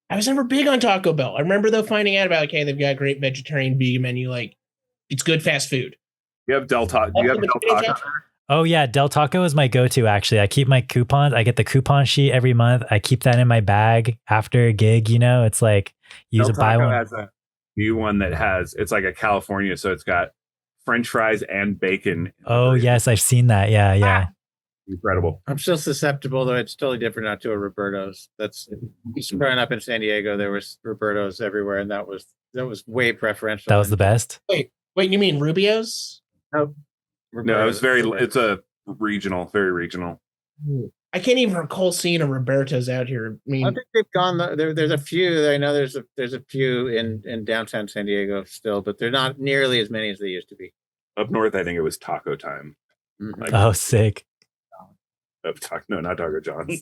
I was never big on Taco Bell. I remember though finding out about, okay, they've got a great vegetarian vegan menu. Like It's good fast food. You have Del Taco. You have Del Taco. Oh yeah, Del Taco is my go-to actually. I keep my coupons. I get the coupon sheet every month. I keep that in my bag after a gig, you know. It's like use Del a buy Taco one. has a new one that has, it's like a California, so it's got French fries and bacon. Oh yes, I've seen that. Yeah. Incredible. I'm still susceptible, though. It's totally different now to a Roberto's. That's growing up in San Diego. There was Roberto's everywhere, and that was way preferential. That was the best. Wait, you mean Rubio's? No, No, it's it's a regional, very regional. I can't even recall seeing a Roberto's out here. I mean, I think they've gone. There's a few. I know there's a few in downtown San Diego still, but they're not nearly as many as they used to be. Up north, I think it was Taco Time. Mhm. Like, Oh, sick. no, not Taco John's.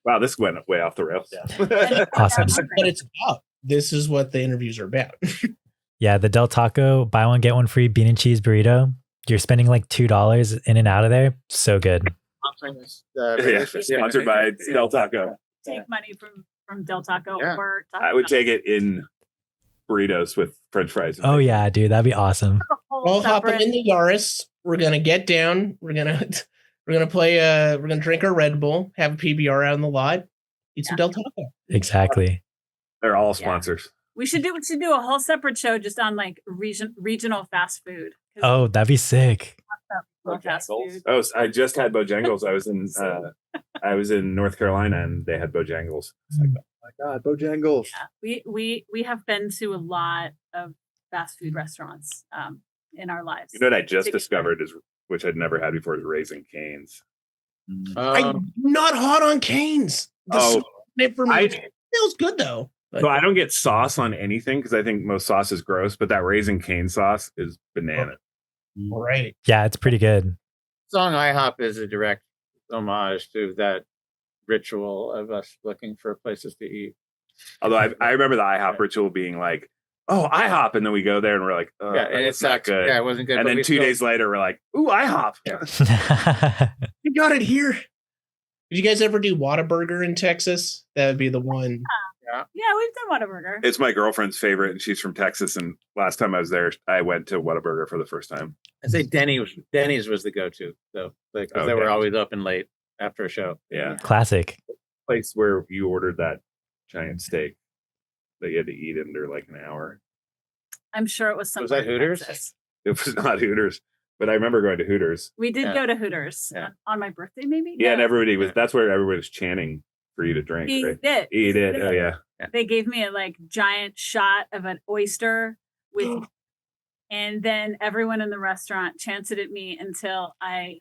Wow, this went way off the rails. Yeah. Awesome. but it's about. This is what the interviews are about. Yeah, the Del Taco buy one get one free bean and cheese burrito. You're spending like $2 in and out of there. So good. Sponsoring this, Yeah, sponsored by Del Taco. Take money from Del Taco Yeah. or Taco I would Bell. take it in burritos with French fries. Oh yeah, dude, that'd be awesome. A whole All hopping separate- in the Yaris. We're gonna get down. We're gonna play. We're gonna drink our Red Bull. Have a PBR out in the lot. Eat some Del Taco. Exactly. They're all sponsors. We should do a whole separate show just on like regional fast food. 'Cause Oh, that'd be sick. fast Bojangles. food. Oh, I just had Bojangles. I was in North Carolina and they had Bojangles. It's like, oh my God, Bojangles. Yeah. We have been to a lot of fast food restaurants in our lives. You know what I just Take- discovered is, which I'd never had before, is Raising Cane's. I'm not hot on Cane's. It for me. It feels good though. So I don't get sauce on anything because I think most sauce is gross, but that Raising Cane sauce is banana. All right. Yeah, it's pretty good. Song IHOP is a direct homage to that ritual of us looking for places to eat. Although I remember the IHOP ritual being like, oh, IHOP. And then we go there and we're like, oh, Yeah, and it's it's not good. Yeah, it wasn't good. And but then we 2 still- days later, we're like, ooh, IHOP. Yeah. You got it here. Did you guys ever do Whataburger in Texas? That would be the one. Yeah, we've done Whataburger. It's my girlfriend's favorite, and she's from Texas. And last time I was there, I went to Whataburger for the first time. I say Denny's was the go-to, though, because Oh, they were Denny's. always open late after a show. Yeah. Classic. Place where you ordered that giant steak that you had to eat under like an hour. I'm sure it was Was something. that Hooters? Texas. It was not Hooters, but I remember going to Hooters. We did Yeah. go to Hooters Yeah. on my birthday, maybe. Yeah, and No. everybody was, that's where everybody was chanting for you to drink, Eat right? it. Eat it. Oh, yeah. They gave me a like giant shot of an oyster with, and then everyone in the restaurant chanted at me until I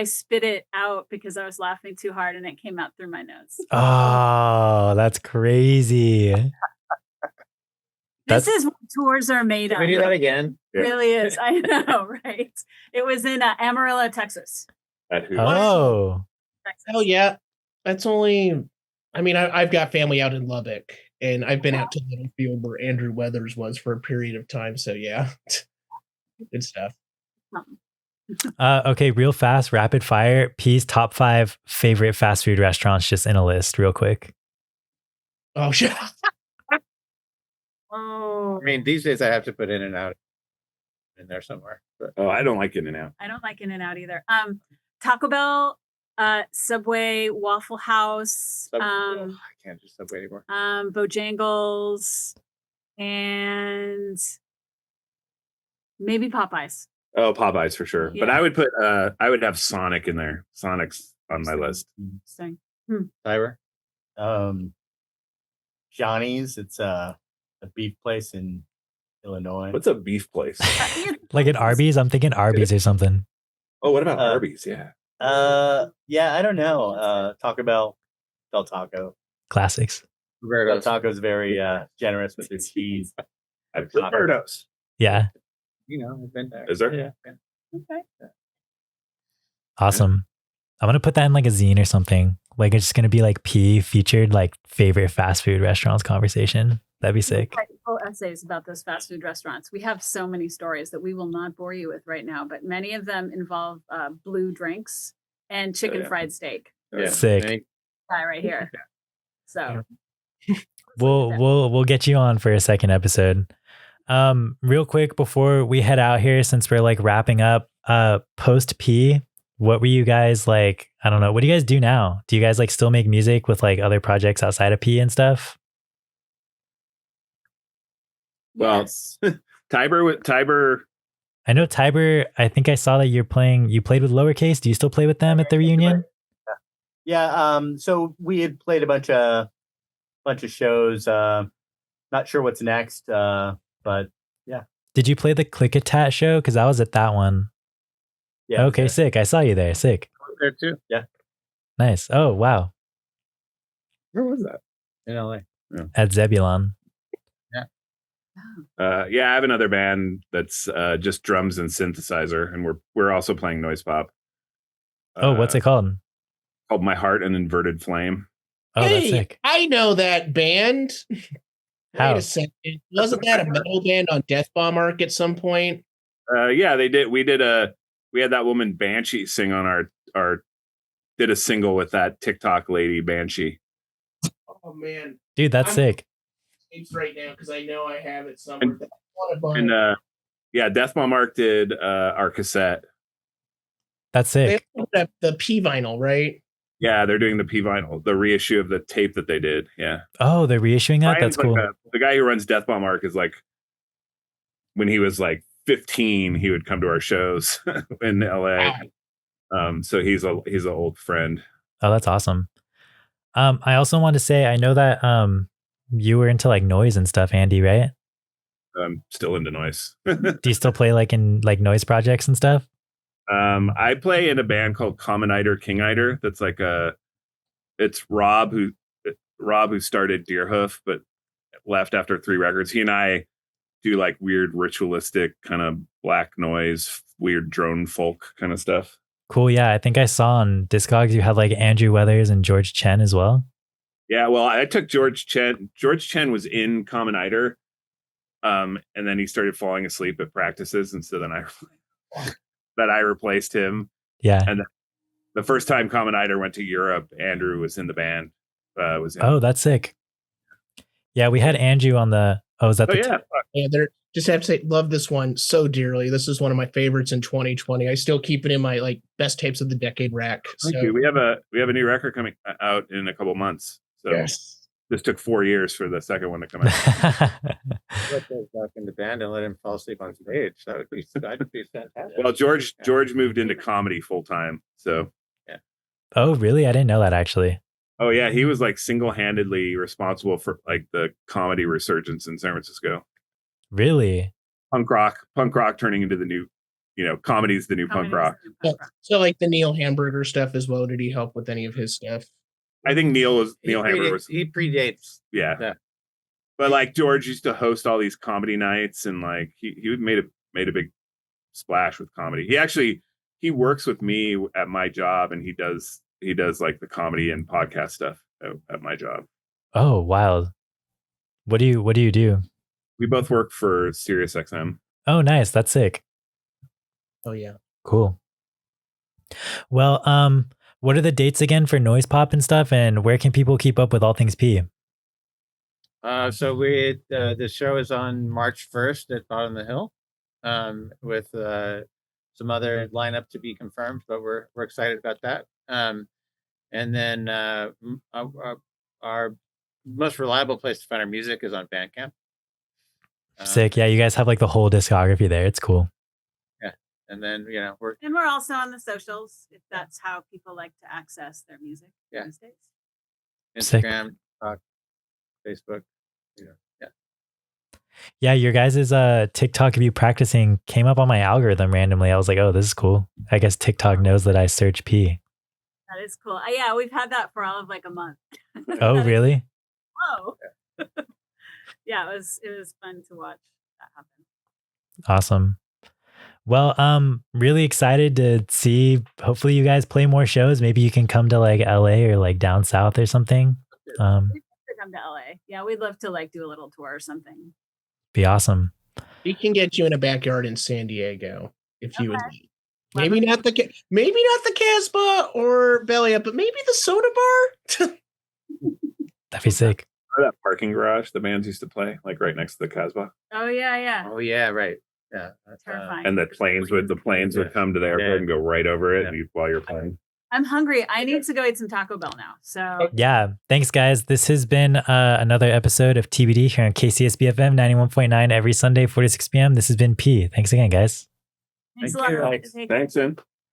spit it out because I was laughing too hard and it came out through my nose. Oh, that's crazy. This That's- is what tours are made Can of. we do that again? Yeah. It really is. I know, right? It was in Amarillo, Texas. At Hooters. Oh, Texas. Oh yeah, that's only. I mean, I've got family out in Lubbock, and I've been out to Littlefield where Andrew Weathers was for a period of time. So yeah, good stuff. okay. Real fast, rapid fire. P's top 5 favorite fast food restaurants, just in a list, real quick. Oh shit. Oh, I mean, these days I have to put In-N-Out in there somewhere. But Oh, I don't like In-N-Out. I don't like In-N-Out either. Taco Bell, Subway, Waffle House, I can't do Subway anymore. Bojangles, and maybe Popeyes. Oh, Popeyes for sure. But Yeah. I would have Sonic in there. Sonic's on my list. Interesting. Tyler? Johnny's. It's a beef place in Illinois. What's a beef place? Like at Arby's? I'm thinking Arby's or something. Oh, what about Uh, Arby's? Yeah. Yeah, I don't know. Taco Bell, Del Taco. Classics. Del Roberto's. Taco's very generous with their cheese. I've Roberto's. Yeah. You know, I've been there. Is there? Yeah. Okay. Awesome. I'm going to put that in like a zine or something. Like it's just going to be like P featured like favorite fast food restaurants conversation. That'd be sick. Write full essays about those fast food restaurants. We have so many stories that we will not bore you with right now, but many of them involve blue drinks and chicken yeah. fried steak. Yeah. Sick. Any- Guy right here. So We'll get you on for a second episode. Real quick before we head out here, since we're like wrapping up, post P, what were you guys like? I don't know. What do you guys do now? Do you guys like still make music with like other projects outside of P and stuff? Well, Yes. Tiber. I know Tiber, I think I saw that you played with Lowercase. Do you still play with them at the reunion? Yeah. So we had played a bunch of shows. Not sure what's next. But yeah. Did you play the Click a Tat show? Because I was at that one. Yeah. Okay, sick. I saw you there. Sick. There too. Yeah. Nice. Oh, wow. Where was that? In LA. At Zebulon. Yeah, I have another band that's just drums and synthesizer, and we're also playing noise pop. Oh, what's it called? Called My Heart an Inverted Flame. Oh, that's Hey, sick. I know that band. How? Wait a second. Wasn't that a metal band on Death Bomb Arc at some point? Yeah, they did. We had that woman Banshee sing on our did a single with that TikTok lady Banshee. Oh man, Dude, that's sick. it's right now because I know I have it somewhere. And yeah, Death Bomb Arc did our cassette. That's They sick. have the P vinyl, right? Yeah, they're doing the P vinyl, the reissue of the tape that they did. Yeah. Oh, they're reissuing that? Brian's That's cool. the guy who runs Death Bomb Arc is like, when he was like 15, he would come to our shows in LA. So he's an old friend. Oh, that's awesome. I also want to say, I know that you were into like noise and stuff, Andy, right? I'm still into noise. Do you still play like in like noise projects and stuff? I play in a band called Commoniter Kingiter. That's like it's Rob who started Deerhoof, but left after 3 records. He and I do like weird ritualistic kind of black noise, weird drone folk kind of stuff. Cool. Yeah. I think I saw on Discogs you had like Andrew Weathers and George Chen as well. Yeah. Well, I took George Chen. George Chen was in Commoniter. And then he started falling asleep at practices. And so then I replaced him. Yeah. And the first time Commoniter went to Europe, Andrew was in the band. Oh, that's sick. Yeah, we had Andrew on the. Oh, is that the? Yeah. Yeah, they're just have to say, love this one so dearly. This is one of my favorites in 2020. I still keep it in my like best tapes of the decade rack. Thank you. We have a new record coming out in a couple months. So yes. This took 4 years for the second one to come out. Let those back in the band and let him fall asleep on stage. That'd be fantastic. Well, George moved into comedy full time. So yeah. Oh, really? I didn't know that actually. Oh yeah, he was like single-handedly responsible for like the comedy resurgence in San Francisco. Really? Punk rock turning into the new, comedy's the new punk rock. So like the Neil Hamburger stuff as well. Did he help with any of his stuff? I think Neil Hamburger was. He predates. Yeah. But like George used to host all these comedy nights, and like he made a big splash with comedy. He works with me at my job, and he does like the comedy and podcast stuff at my job. Oh, wild. What do you do? We both work for SiriusXM. Oh, nice. That's sick. Oh yeah. Cool. Well, what are the dates again for Noise Pop and stuff, and where can people keep up with all things P? So the show is on March 1st at Bottom of the Hill, with some other lineup to be confirmed, but we're excited about that. And then our most reliable place to find our music is on Bandcamp. Sick. Yeah, you guys have like the whole discography there. It's cool. Yeah. And then, we're also on the socials if that's how people like to access their music these days. Instagram, Facebook, yeah. Yeah, your guys' TikTok of you practicing came up on my algorithm randomly. I was like, oh, this is cool. I guess TikTok knows that I search P. That is cool. Yeah, we've had that for all of like a month. Oh, really? Whoa. Yeah, it was fun to watch that happen. Awesome. Well, really excited to see. Hopefully, you guys play more shows. Maybe you can come to like LA or like down south or something. We'd love to come to LA. Yeah, we'd love to like do a little tour or something. Be awesome. We can get you in a backyard in San Diego if you would. Maybe not the Casbah or Belly Up, but maybe the Soda Bar. That'd be sick. Remember that parking garage the bands used to play, like right next to the Casbah? Oh yeah. Oh yeah, right. Yeah. Terrifying. And the planes would come to the airport and go right over it while you're playing. I'm hungry. I need to go eat some Taco Bell now. So Yeah. Thanks, guys. This has been another episode of TBD here on KCSB FM 91.9 every Sunday, 4 to 6 p.m. This has been P. Thanks again, guys. thanks a Thank lot. you. Take- Thanks, In.